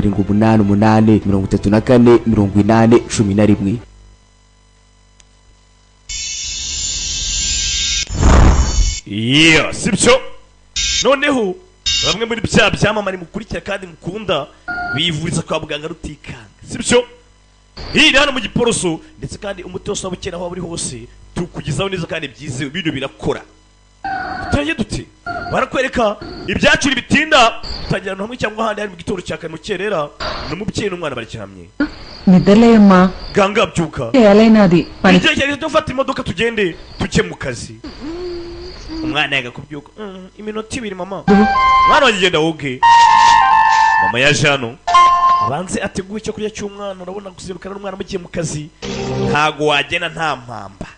788 34 80 11. Yeah, sibyo noneho bamwe muri bya byamamare mukurikira kandi mukunda bivuriza kwa muganga rutikanga sibyo hiri hano mu Giporoso ndetse kandi umuti wose wabukera aho buri hose tukugizaho neza kandi byizewe ibintu birakora tutaye dute barakwereka ibyacu bitinda utangira no hamwe cyangwa ahandi hari mu gitoro cya kane mu kerera n'umubyeyi n'umwana barikihamye నిద్రలేయమ్మా ganga byuka ఏలైనాది పని igihe dufata imodoka tugende tuke mu kazi umwana yaga kubyuka iminota 2 mama mwana wagenda woge mama ya Jano abanze ateguye cyo kurya cy'umwana urabona gusirukana n'umwana mugiye mu kazi ntago wagena nta mpamba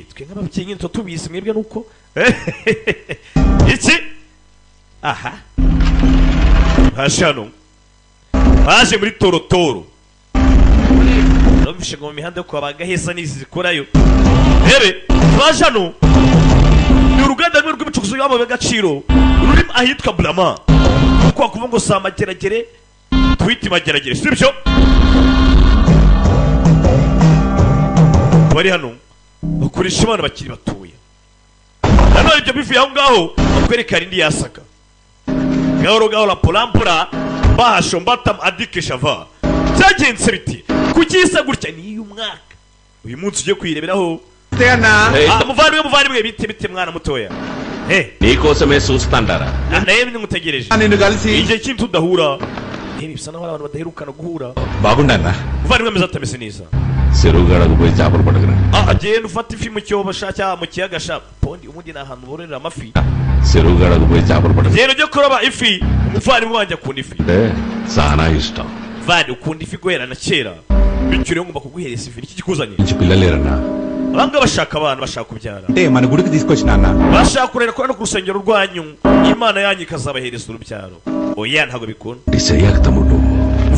twe nk'ababyeyi nyine tubizi mwebwe nuko iki aha Jano baje muri torotoro nabishe ngo mihanda ko abagaheza nizi zikorayo rebe Jano ni uruganda rwe rw'ibicukuzo y'amabuye y'agaciro ruri ahitwa Brama kwa kuvuga ngo sa mageragere twiti mageragere sibyo bari hano bakoresha abana bakiri batuye hano ibyo bivuye aho ngaho bakwereka rindi yasaka gahoro la polampura bahasho mbatam adike shava cyagenze biti kugisa gutya ni umwaka uyu munsi ugiye kwireberaho muvandimwe bite mwana mutoya నీకోసమే చూస్తాంటారా naye ngutegereje నిన్ను కలిసి igihe kintu udahura bisa naho abantu badaherukana guhura బాగుండన్నా muvandimwe ameze atameze neza చెరువుగడకు పోయి చేపలు పట్టుకురా agenda ufata ifi mu cyobo cyangwa mu kiyaga sha pondi umundi na ahantu bororera amafi చెరువుగడకు పోయి చేపలు పట్టుకురా rero ujye kuroba ifi umuvandimwe wanjye akunda ifi చాలా ఇష్టం vandi ukunda ifi guhera na kera bityo rero ngomba kuguhereza ifi iki kikuzanye ఇంచి పిల్లలేరన్నా abanga bashaka abana bashaka kubyara మన గుడికి తీసుకొచ్చినాన్నా bashaka kurera ko no ku rusengero rwanyu imana yanyu ikazabahereza urubyaro oya ntago bikunda డిసయ్యాక తమ్ముడు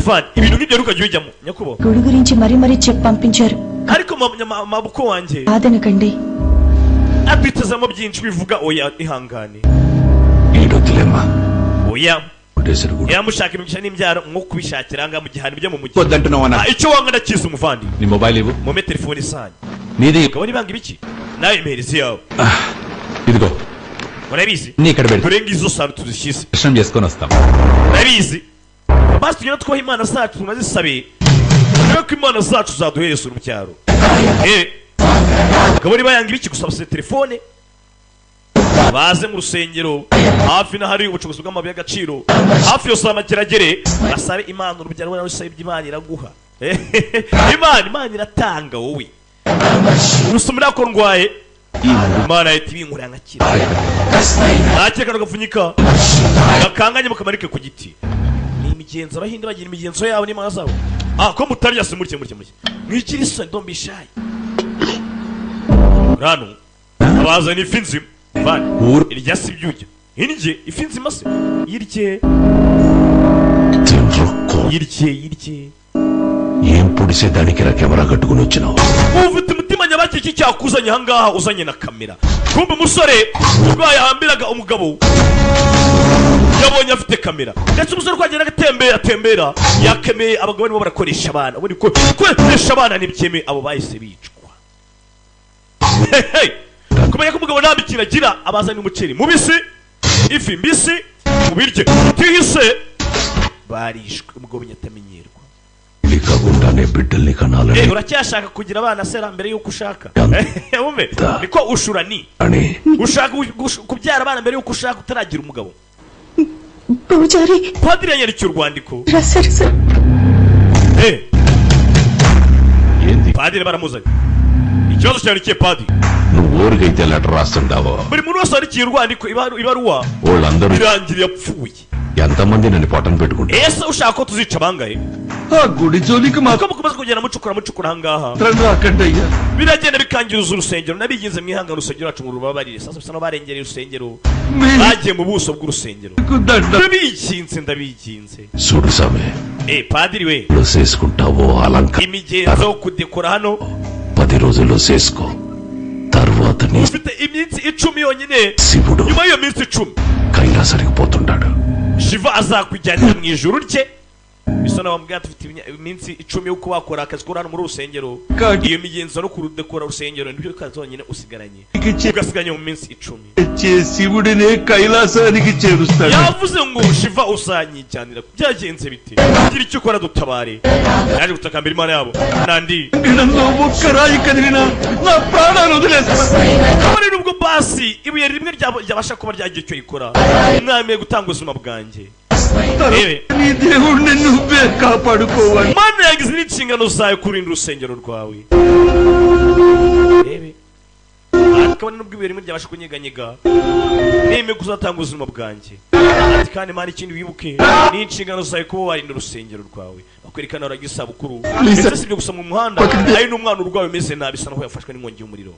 vandi ibintu nk'ibyo rukajya ujyamo nyakubo గుడి గురించి మరీ చెప్పి పంపించారు ariko mabuko wanjye కాదనకండి adwitezamo byinshi bivuga oya ihangane ఈడొద్దులేమ్మా oya ఉండేసరు yamushaka imigisha n'imbyaro nko kubishakira anga mu gihano byo mu mujyi వద్దంటున్నావన్నా icyo wanga ndakiza umuvandi నీ మొబైల్ ఇవ్వు mu telefone isanyu నీది ukabona ibanga ibiki nawe imperezi yawe ఇదిగో urabizi నీ ఇక్కడ పెడు dore ngizo sano tuzishyize దర్శనం చేసుకొని వస్తాం urabizi basi tugenda twaha imana zacu tunazisabe rero ko imana zacu zaduhereza urubyaro ukabona bayanga ibiki gusa bafite telefone baze mu rusengero hafi na hari ubucukuzi bw'amabuye y'agaciro hafi yo saa mageragere basabe imana urubyaro nawe usabye imana iraguha imana iratanga wowe urusumira ko ndwaye imana yita ibinkurira nkakira nakeka gapfunyika gakanganye mukamarike ku giti ni imigenzo abahinde bagira imigenzo yabo n'imana zabo ko mutarya se murike mwikiri isoni ndombishaye rano abazana ifi nzima vani irya si ibyujya injye ifi nzima se yirye ఏం పొడిసేదానికి రా కెమెరా కట్టుకుని వచ్చినావు ufite umutima nyabaki iki cyakuzanye ahangaha uzanye na kamera kumbe umusore urwaye ahambiraga umugabo yabonye afite kamera ndetse umusore kwagera atembera yakemeye abagabo nibo barakoresha abana ubundi ko koresha abana n'ibyeme abo bahise bicwa kumenya ko umugabo nta mikino agira abazanye umuceri mubisi ifi mbisi mubirye tihise barishwe umugabo nyatamenyerwa likagundane biddalni kanaలని uracyashaka kugira abana sera mbere yuko ushaka umve niko ushurani ushaka kubyara abana mbere yuko ushaka utaragira umugabo పూజారి padiri yanyarukiye urwandiko padiri baramuzanye ikibazo cyandikiye padiri నువ్వు ఊరికైతే లెటర్ రాస్తుంటావో buri muntu wese wandikiye urwandiko ibaruwa వాళ్ళందరూ irangira yapfuye ఎంతమంది నన్ను పొట్టను పెట్టుకుంటారు ese ushaka ko tuzica bangahe గుడి జోలికి ko mukomeza kugenda mucukura ahangaha అక్కడయ్యా biragenda bikangiruza urusengero nabiginze mwihanga urusengero wacu ngo rubabarire sasa bisa n'abarengereye urusengero bagiye mu buso bw'urusengero ndabikinze చూడు సమే padiri we చేసుకుంటావో అలంకారం imigenzo yo kudekora hano 10 రోజుల్లో చేసుకో తర్వాత నీ ufite iminsi 10 yonyine శివుడు nyuma y'iyo minsi 10 కైలాసానికి పోతుంటాడు Shiva azakujyanira mu ijuru rye. Bisa naho mbwa tufite iminsi 10 yo kubakora akazi ko hano muri rusengero. Iyo migenzo no kurudekora rusengero nibyo kazonyine usigaranye. Ugasiganye mu minsi 10. శివుడినే కైలాసానికి చేరుస్తాడు. Yavuze ngo Shiva usanyijyanira. Byagenze bite? Gira icyo ukora dutabare. Yaje gutakambira Imana yabo. Nandi. నన్ను ఒక్కరాయి కదిలినా నా ప్రాణాలు వదిలేస్తాను. Kabone nubwo basi ibuye rimwe ryabasha kuba ryagiye cyo rikora. Mwamiye gutanga ubuzima bwanjye. నీ దేవుడిని నువ్వే కాపాడుకోవాలి. Mana yagize n'inshingano zayo kurinda urusengero rwawe. Kabone nubwo ibuye rimwe ryabasha kunyeganyega. Neme kuzatanga ubuzima bwanjye. Ati kandi Mana ikindi wibuke n'inshingano zayo kuba warinda urusengero rwawe. Bakwerekana uragiye isabukuru. Ndetse sibyo gusa mu muhanda ari n'umwana urwawe umeze nabi bisa naho yafashwe n'inkongi y'umuriro.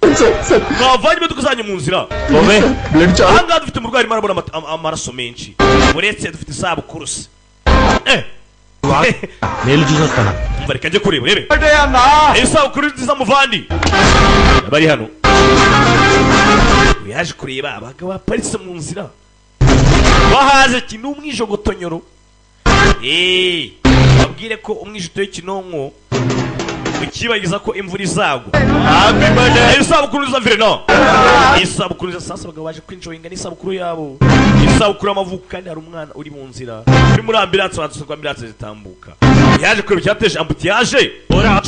Mwavanye imodoka zanyu mu nzira. Ahangaha dufite umurwayi arimo arabona amaraso menshi. Uretse dufite isabukuru se. నేను చూసొస్తాను. Bareka njye kureba urebe. Isabukuru nziza muvandi. Bari hano. Yaje kureba abagabo baparitse mu nzira. Bahaze kintu umwijogotonyoro. Babwire ko umwijito y'kinonko ukibagiza ko imvura izagwa. Isabukuru za Virena. Isabukuru za sasa bagabo baje kwinjoyinga n'isabukuru yabo. Isabukuru y'amavuko kandi hari umwana uri mu nzira. Uri muri ambulance badusukwa ambulance zitambuka. Yaje kureba cyateje ambutiyaje.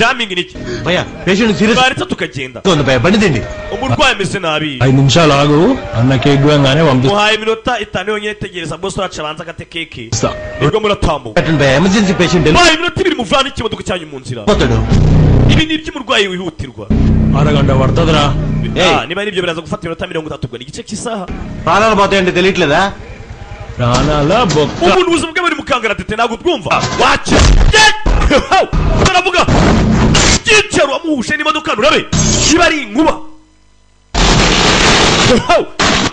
Jamming niki? భయ్యా patient serious Barita tukagenda. ఉంది భయ్యా బండి Dindi. Umurwayi ameze nabi. 5 నిమిషాలు ఆగు అన్న కేక్ గోయంగానే పంపిస్తా. Muhaye iminota 5 yonyine tegereza boss wacu abanza agate keke. Nibwo muratambuka. పెట్టండి భయ్యా emergency patient Muhaye iminota 2 muvana ikimodoka cyanyu mu nzira. పోతాడు. Ibi ni iby'umurwayi wihutirwa. అరగంట పడుతుందిరా. Niba ari ibyo biraza gufata iminota 30 ubwo ni igice cy'isaha. ప్రాణాలు పోతాయంటే తెలియట్లేదా? ప్రాణాల బొక్క. Umuntu ubuzima bwe buri mukangaratete ntabwo twumva. Wacha. Turavuga. Cyicaro amuhushe n'imodoka nurabe. Kiba ari inkuba.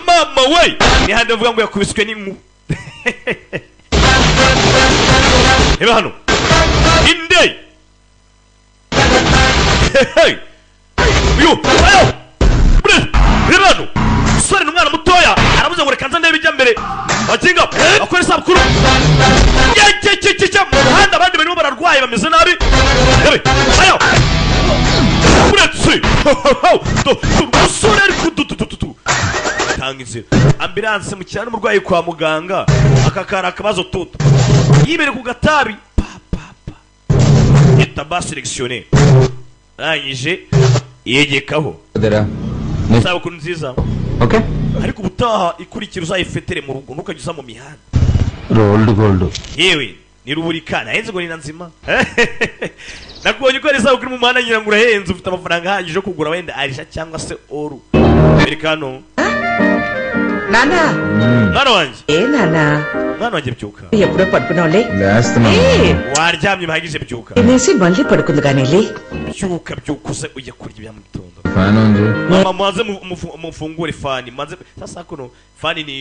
Mama we. Ni hande mvuga ngo yakubiswe n'inkuba. Eba hano. Inde. Yo, ayo. Birano. Sore n'umwana mutoya aravuze ngo reka nza ndebe ijya mbere. Bakinga akora isabukuru. Handa abandi barimo bararwaye bameze nabi. Ayo. Uretse. Sore ari kudutututu. Tanga inzira. Ambulance mu cyaro umurwayi kwa muganga. Akakara akabazo toto. Yibere ku gatabi. Etaba sélectionné. Arangije yegekaho. Isabukuru nziza. Okay Ariko ubutaha ikurikira uzayifetere mu rugo ntukajya mu mihanda. Rolled gold. Yewe ni ruburikana henze ngo ni nanzima. Nakubonye ko isabukuru mu mana ngira ngo urahenze ufite amafaranga ahagije yo kugura wenda arisha cyangwa se oru. Amerikano. నానా Mwana wanjye. నానా Mwana wanjye byuka. ఎప్పుడో పడుకున్నావులే Waryamye bahagije byuka. తినేసి మళ్ళీ పడుకుంది కానీ Byuka byukuze ujya kurya ibya mu gitondo. Fan on చేయి. Mama mwanze mufungure fani. Manze sasa kuno fani ni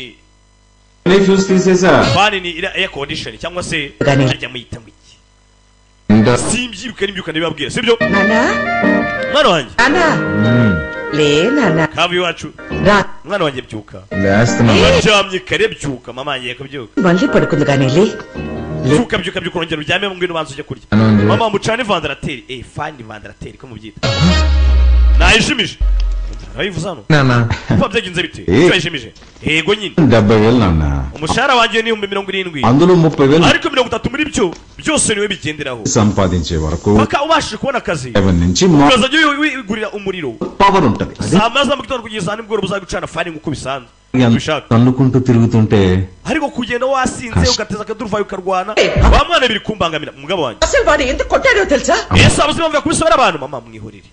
fuse తీసేసా. fani ni air condition cyangwa se Gani. ajya muyita ngo iki. Simbyiruka nimbyuka ndibabwira sibyo? నానా Mwana wanjye. నానా లే నానా Kavi wacu. రా Mwana wanjye byuka. లేస్తున్నా. Waryamye kare byuka mama yanjye kubyuka. మళ్ళీ పడుకుంది కానీ Byuka byuka byuka urongera uryame mu ngwino banze ujye kurya. Anongera. Mama mucane vandarateri. Fani vandarateri ko mubyita. Nayishimije. Nayivuze hano. నాన్న Kuba byagenze bite? Cyayishimije. Yego nyine. 70,000 నాన్న. Umushahara wanjye ni 70,000. అందులో 30,000 Ariko 30 muri byo byose niwe bigenderaho. సంపాదించే వరకు Paka ubashije kubona akazi. 7 నుంచి Ukazajya wigurira umuriro. Power ఉంటది. Saa maza mu gitondo kugeza nimugoroba uzagucana fani nk'uko bisanzwe. Ubishaka. తన్నుకుంటూ తిరుగుతుంటే Ariko kugenda wasinze ugateza akaduruvayo ukarwana. Wa mwana biri kumbangamira umugabo wanjye. అసలు వాడు ఎందుకు కొట్టాడో తెలుసా Ese abuzima mvuye kubisubira abantu mama mwihorere.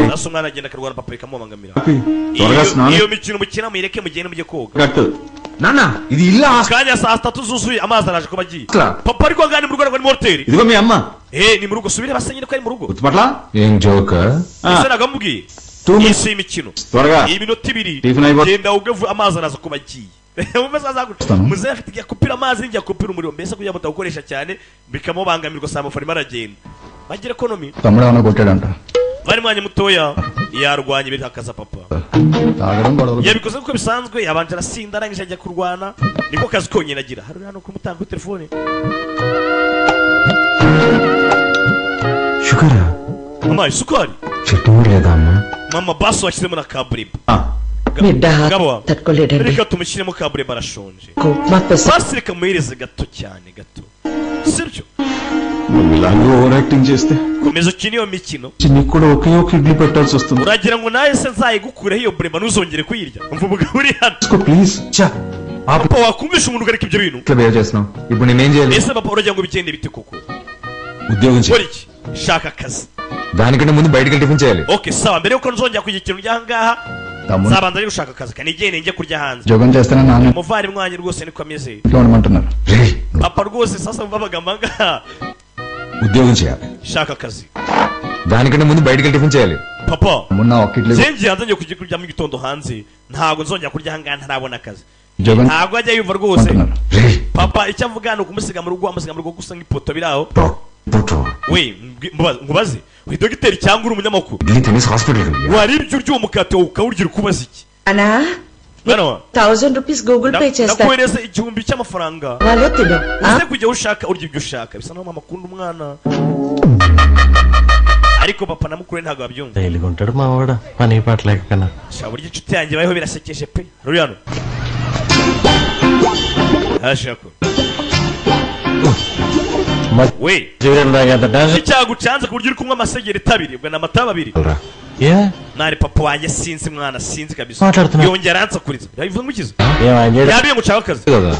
Nasa umwana agenda akarwana papa ikamubangamira. త్వరగా స్నానం Iyo mikino mukina muyireke mugende mujye koga. కట్టు. నాన్న ఇది ఇల్లు Kanya saa 3 zuzuye amazi araje kuba agiye. Asla. Papa ariko ngani mu rugo rwa moteri. ఇదిగో మీ అమ్మ Ni mu rugo subire basenyere ko ari mu rugo. గుర్తుపట్ల ఏం joke. Ese nagamubwiye. Isi imikino. త్వరగా Iminota 2. Tiffany ayibona. Genda ugavu amazi araza kuba agiye. Umeze azaguca. Muze afite igiye kupira amazi ngiye kupira umuriro mbese kugira ngo ukoresha cyane bikamubangamirwa saa mafarima aragenda. Bagira economy. తమ్ముడు ఏమన్నా కొట్టాడంట. Bari mwanya mutoya yarwanye biri hakaza papa. తాగడం గొడవలు. Yabikoze uko bisanzwe yabanje arasinda arangije ajya kurwana niko kazi konyine agira hari hano kumutanga kuri telefone shukara mama isukari chutney leda amma mama baso washyizemo na kaburimbo Midda Gabo tatkoledanడి reka tumushyiremo kaburimbo arashonje mapesa basi reka muhereze gato cyane gato sibyo ఇలాగే over acting చేస్తే komeza ukine iyo mikino నీకు కూడా ఒకే ఒక ఇడ్లీ పెట్టాల్సి వస్తుంది uragira ngo nawe se nzayigukureho iyo burema ntuzongere kuyirya umva umugabo uri hano please చా papa wakumvisha umuntu ugareka ibyo bintu ఇట్లా బిహేవ్ చేస్తున్నావు ఇప్పుడు నేనేం చేయాలి ese papa uragira ngo bigende bite koko ఉద్యోగం చేయాలి kora iki shaka akazi దానికంటే ముందు బయటికి టిఫిన్ చేయాలి okay sawa mbere yuko nzongera kugira ikintu njya ngaha nzabanza ari gushaka akazi kanigende njye kurya hanze ఉద్యోగం చేస్తానని నాన్న umuvandimwe wanjye rwose niko ameze ఇంట్లో ఉండమంటున్నారు papa rwose sasa mbabaga ngaha ఉద్యోగం చేయాలి shaka akazi దానికంటే ముందు బయటికి టిఫిన్ చేయాలి papa మొన్న ఒక idli zengiye hanze njye kujya kurya mu gitondo hanze ntabwo nzongera kurya hangaha ntarabona akazi ఉద్యోగం ntabwo ajya yumva rwose అంటున్నారు papa icyo avuga ni ukumusiga mu rugo amusiga mu rugo gusa nk'ipoto biri aho పుట్టు we ngubaze uri dogiteri cyangwa uri umunyamakuru idli తినేసి హాస్పిటల్కి wari ibyo urya umukate ukawurya ukubaza iki అనా mwana wa 1000 rupees Google Pay చేస్తా nakohereza 1000 cy'amafaranga వాళ్ళు తిను uze kujya ushaka urya ibyo ushaka bisa naho mama akunda umwana ariko papa na mukuru ntabwo babyumva తేలిగుంటాడు మా వాడ పని పట్టలేకపోయినా sha burya inshuti yanjye bayeho birasekeje pe ruriano hashako we icyagucanze ku buryo uri kunywa amasegereti abiri ubwo ni amata abiri A nari papa wanjye sinzi mwana sinzi kabisa మాట్లాడుతున్నా yongera ansakuriza yabivuze mukiza ఏమయ్యాడు yabiye ngushaka akazi కదా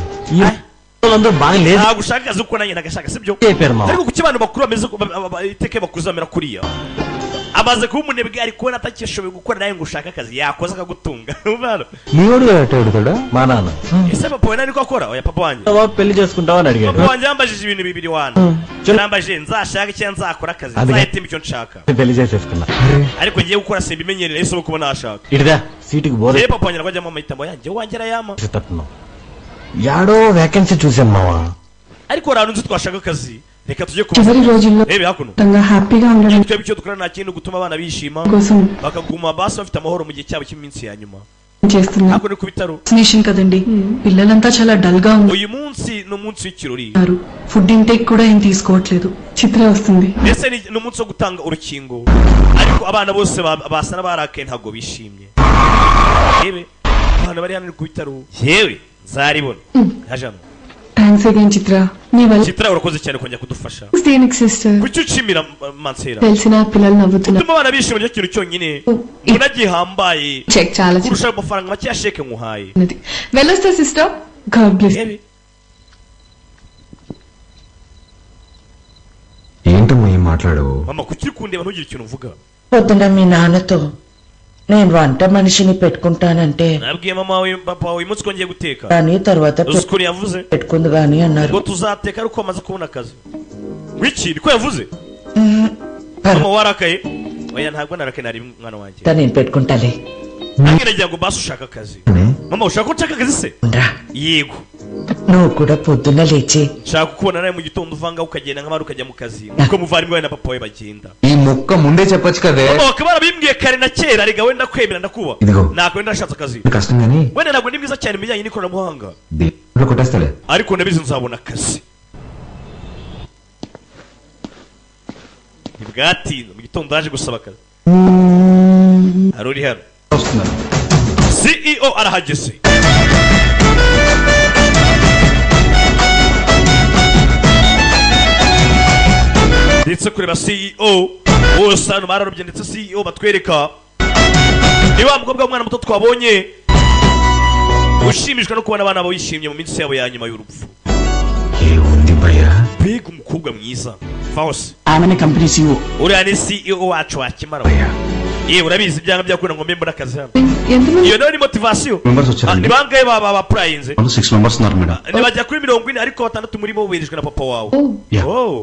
అందరూ బాగా లేదు ntabwo ushaka akazi kuko nanjye nagashaka sibyo చెప్పారు మా ariko kuki abantu bakuru bameze iteke bakuze bamera kuriya amaze kuba umunebwe ari kubona atakishoboye gukora nawe ngo ushake akazi yakoze akagutunga మీ వాడు ఎట్టాడుతాడా మా నాన్న ese papa we nari ko akora oya papa wanjye పెళ్లి చేసుకుంటావా అని అడిగాడు papa wanjye yambajije ibintu bibiri wana yambajije nzashaka cyangwa nzakora akazi nzahitamo icyo nshaka పెళ్లి చేసేసుకున్నా ariko ngiye gukora simbimenyereye ese kuba nashaka ఇడిదా సీటుకి బోర్ ఏ papa wanjye nagwajyamo amahitamo yanjye wanjye arayama తట్టున్నావు యాడో వేకెన్సీ చూసాం మావా ariko hari ahantu nzi twashaka akazi reka tujye చివరి రోజుల్లో rebe hakuno హ్యాపీగా ఉండడం twebwe icyo dukora nta kintu gutuma abana bishima కోసం bakaguma basi bafite amahoro mu gihe cyabo cy'iminsi ya nyuma చేస్తున్నా hakuno ku bitaro వ్యాక్సినేషన్ కదండి పిల్లలంతా చాలా డల్ గా uyu munsi ni umunsi w'ikirori ఉన్నారు ఫుడ్ ఇంటేక్ కూడా ఏం తీసుకోవట్లేదు చిత్ర వస్తుంది ese ni umunsi wo gutanga urukingo ariko abana bose basa n'abarakaye ntabwo bishimye rebe abana bari hano ku bitaro yewe nzaribona hajano thanks again Chitra నీ వల్ల Chitra urakoze cyane kongera kudufasha దేనికి sister kuki ucimira mansera తెలిసిన పిల్లలు నవ్వుతున్నారు utuma abana bishima nicyo kintu cyonyine mbona gihambaye check చాలా kurusha ayo mafaranga make ya sheke nkuhaye చిన్నది వెళ్ళొస్తా sister God bless yewe ఏంటమ్మా ఏం మాట్లాడవు mama kuki uri kundeba ntugire ikintu uvuga పొద్దున మీ నాన్నతో నేను వంట మనిషిని పెట్టుకుంటానంటే nabwiye mama wawe papa wawe uyu munsi ko ngiye guteka కానీ తర్వాత uzi ukuntu yavuze పెట్టుకుంది గాని అన్నారు ngo tuzateka ariko amaze kubona akazi wiki niko yavuze mama warakaye oya ntabwo narakaye nari mwana wanjye నేను పెట్టుకుంటాలే nange nagira ngo basi ushaka akazi mama ushaka ko nshaka akazi se ఉండరా yego నువ్వు కూడా పొద్దున్న లేచి nshaka kukubona nawe mu gitondo uvanga ukagenda nk'abandi ukajya mu kazi uko muvandimwe wawe na papa wawe bagenda ఈ ముక్క ముందే చెప్పొచ్చు కదే mama bakaba barabimbwiye kare na kera rega wenda kwemera ndakuba ఇదిగో ntabwo wenda nashatse akazi కష్టం కానీ wenda ntabwo ndi mwiza cyane mu bijyanye n'ikoranabuhanga దేవుడు కొట్టేస్తాడే ariko ndabizi nzabona akazi ntibwatinze mu gitondo yaje gusaba akazi hari uri hano వస్తున్నాను CEO arahageze ndetse kureba CEO bose hano bararobye ndetse CEO batwereka ni wa mukobwa w'umwana muto twabonye ushimishwa no kubona abana babo bishimye mu minsi yabo ya nyuma y'urupfu ఏముంది భయ్యా mbega umukobwa mwiza Fausi ఆమెనే company CEO uriya ni CEO wacu wakimara yewe urabizi ibyanga byakunda ngo mbe mbona akazi hano ఎంతమంది iyo nayo ni motivation members వచ్చారండి ni bangahe bapurayinze 6 మెంబర్స్ ఉన్నారు madam ntibajya kuri 40 ariko 6 muri bo boherejwe na papa wawe Yeah. oh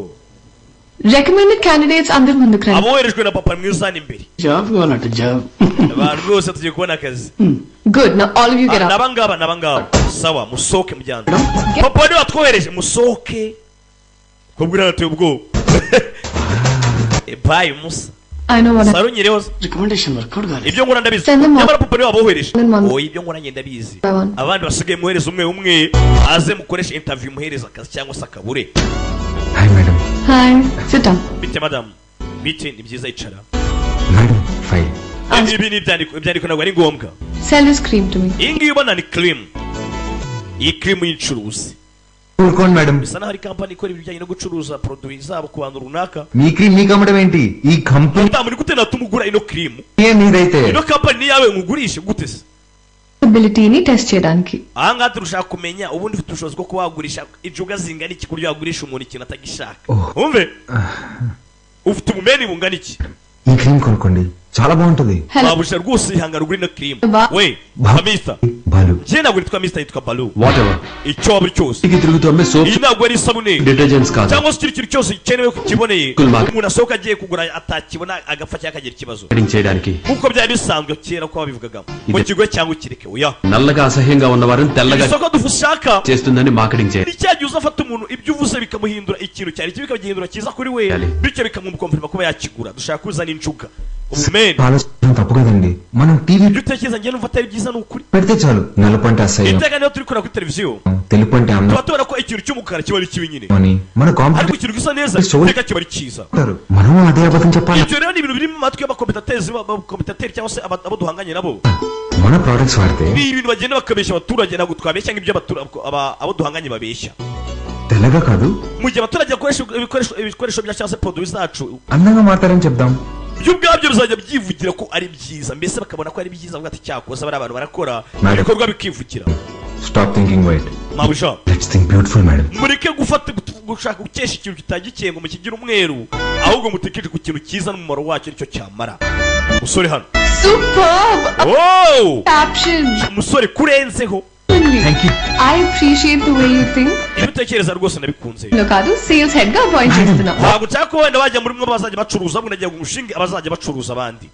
recommended candidates అందరు ముందుకు రండి aboherejwe na papa mwiza ni imbere job కావాలంట job abantu bose tugiye kubona akazi good now all of you get up nabangaba sawa musoke mujyana papa niwe watwohereje musoke kubwo natwe ubwo bye musa I know what I... saro nyireho recommendation work out కాలేదు. ibyo ngura ndabizi Send them nyamara papa niwe wabohereje Send them. ibyo ngura ngenda bizi I want. abandi basigaye muhereza umwe aze mukoresha interview muhereza akazi cyangwa se akabure hi madam. Hi. Sit down. bite madam bite ni byiza icara madam file. ibi ni ibyandiko ntabwo ari ngombwa Sell this cream to me. iyi ngiyi ubona ni cream iyi cream y'incuruzi ఊరుకోండి madam. bisa naho ari kampani ikora ibijyanye no gucuruza produit zabo ku bantu runaka మీ క్రీమ్ మీకు అమ్మడం ఏంటి? ఈ company utamuri gute natuma ugura ino cream మీదైతే ino kampani ni yawe ngugurishe gute se Ability ni test చేయడానికి. aha ngaha turashaka kumenya ubundi ufite ubushobozi bwo kuba wagurisha injuga zingana iki kurya wagurisha umuntu ikintu atagishaka umve ufite ubumeni bungana iki ఈ క్రీమ్ కొనుక్కోండి, చాలా బాగుంటది. Hello. wabusha rwose ihangana ugura ino cream we amista Balu njye ntabwo nitwa mista yitwa balu whatever icyo waba uri cyose తిరుగుతూ అమ్మే soap iyi ntabwo ari isabune detergents కాదు. cyangwa se ikindi kintu cyose gikenewe kukiboneye Cool market. umuntu asohoka agiye kugura atakibona agapfa cyangwa akagira ikibazo marketing చేయడానికి nk'uko byari bisanzwe kera ko babivugaga ngo kigwe cyangwa ukireke oya నల్లగా అసహ్యంగా ఉన్న వారిని తెల్లగా isoko dushaka చేస్తుందని మార్కెటింగ్ చేయాలి. ni cya gihe uzafata umuntu ibyo uvuze bikamuhindura ikintu cyari kibi bikagihindura cyiza kuri we Yali. bityo bikamwumva kuba yakigura dushaka kuzana injuga umumeni ఆలోచించడం తప్పు కదండి. మనం TV ibyo utekereza njye numva atari byiza ni ukuri పెడితే చాలు, నలుపు అంటే అసహ్యం, iteka niyo turi kureba kuri televiziyo తెలుపు అంటే tuba అమ్మ tubona ko ikintu cy'umukara kiba ari kibi nyine అని మన ariko competitor ikintu gisa neza Soul. iteka kiba ari cyiza మనం అదే అబద్ధం చెప్పాలి. ibyo rero ni ibintu biri mu matwi y'abakomitateri cyangwa se abo duhanganye nabo మన ప్రొడక్ట్స్ వాడితే ni ibintu bagenda bakabeshya abaturage ntabwo twabeshya nk'ibyo abo duhanganye babeshya తెల్లగా కాదు mu gihe abaturage bakoresha ibikoresho bya cyangwa se produit zacu అందంగా మాట్లాడని చెప్దాం. byo ubwabyo bizajya byivugira ko ari byiza mbese bakabona ko ari byiza bavuga ati cyakoze bari abantu barakora Madam. ibikorwa bikivugira stop thinking white, mabusha let's think beautiful madam. mureke gushaka gukesha ikintu kitagikiye ngo mukigire umweru ahubwo mutekereje ku kintu cyiza n'umumaro wacyo nicyo cyamara musore hano Superb. wow Caption. umusore kurenzeho thank you. I appreciate the way you think. ibyo utekereza rwose nabikunze No కాదు sales head గా అపాయింట్ చేస్తున్నా. ntabwo nshaka ko wenda bajya muri mwe bazajya bacuruza ahubwo nagira ngo umushinge abazajya bacuruza abandi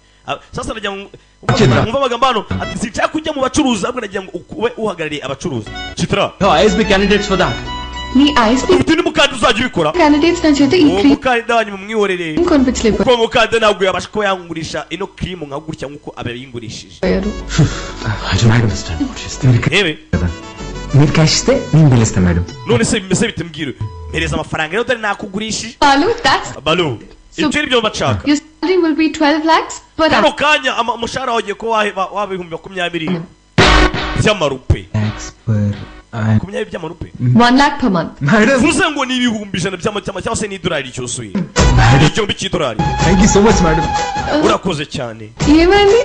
sasa nagira ngo umva amagambo hano ati sinshaka kujya mu bacuruzi ahubwo nagira ngo ube uhagarariye abacuruzi chitra No, ISB candidates for that. నీ ISP ufite undi mukandida uzajya ubikora candidates నా చేత ఈ uwo cream mukandida wanyu mumwihorere కొనిపించలేకపోయారు. kuko uwo mukandida ntabwo yabasha kuba yangurisha ino krimu nka gutya nk'uko abayingurishije I don't understand what she's saying. yewe మీరు క్యాష్ ఇస్తే నేను బిల్ ఇస్తాను madam. none se bimeze bite mbwira mpereza amafaranga rero dore nakugurishije Balu, that's balu ibyo ni byo bashaka your salary will be 12 lakhs per kano annum. kanya umushahara wagiye kuba waba ibihumbi 20 by'amarupe Thanks per 20 by'amarupe 1 lakh per month. Madam. vuze ngo ni ibihumbi 100 by'amacyama cyangwa se ni idolari cyuzuye igihumbi cy'idolari thank you so much madam. urakoze cyane ఏమైంది?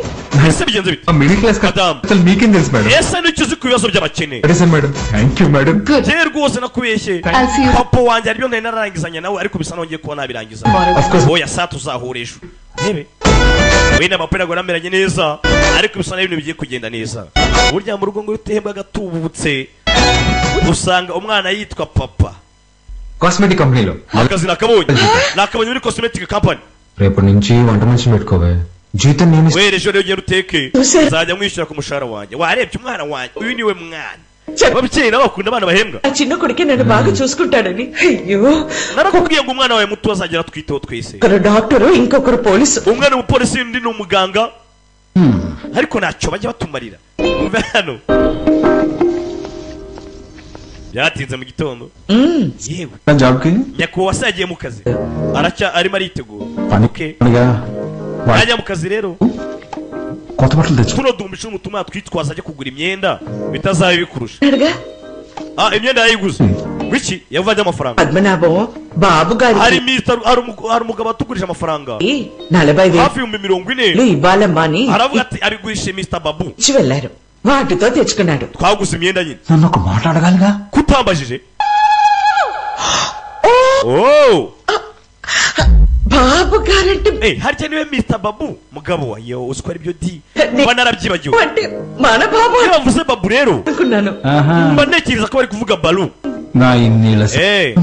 ese bigenze bite middle class Madam. అసలు మీకేం తెలుసు madam? ese nicyo uzi ku bibazo by'abakene సరే sir madam, thank you madam. Good. je rwose nakubeshye I'll see you papa wanjye aribyo nari nararangizanya nawe ariko bisa nongeye kuba nabirangiza tomorrow. Of course. oya saa tuzahura ejo ntebe wenda amapera ngo nameranye neza ariko bisa n'ibintu bigiye kugenda neza burya mu rugo ngo utehembwa gatubutse usanga umwana yitwa papa cosmetic కంపెనీలో akazi nakabonye muri cosmetic company రేపటి నుంచి వంట మనిషిని పెట్టుకోవే, జీతం నేను ఇస్తాను. wereje rero ugenda uteke nzajya mwishyura ku mushahara wanjye warebye umwana wanjye uyu niwe mwana ababyeyi nabo bakunda abana bahembwa ఆ చిన్న కొడుకే నన్ను బాగా చూసుకుంటాడని. అయ్యో, narakubwiye ngo umwana wawe muto azagera twiteho twese ఒకరు డాక్టరు ఇంకొకరు police. umwe ni umupolisi undi ni umuganga ariko ntacyo bajya batumarira umve hano byatinze mu gitondo yewe నా జాబ్కి nyakubahwa se yagiye mu kazi arimo aritegura పని okay పనిగా ajya mu kazi rero కొత్త బట్టలు తెచ్చు. tuno duhumbi icumi utuma twitwaza ajya kugura imyenda bitazaba bikurusha అడగా imyenda yayiguze wiki yavanye amafaranga Padmanabham బాబు hari గారికి mister hari umugabo atugurije amafaranga 40,000 hafi ibihumbi 40 ఇవ్వాలమ్మా అని aravuga ati abigurishije Mr Babu ఇచ్చి వెళ్ళారు. వాటితో తెచ్చుకున్నాడు. twaguze imyenda nyine నన్ను ఒక మాట అడగాలిగా. kutambajije oh బాబు guarantee harya niwe Mr Babu mugabo wayo uziko ari byo di mba narabyibagiwe అంటే మన బాబు iyo bavuze Babu rero అనుకున్నాను. mba ntekereza ko bari kuvuga Balu నా ఇన్నేళ్ళ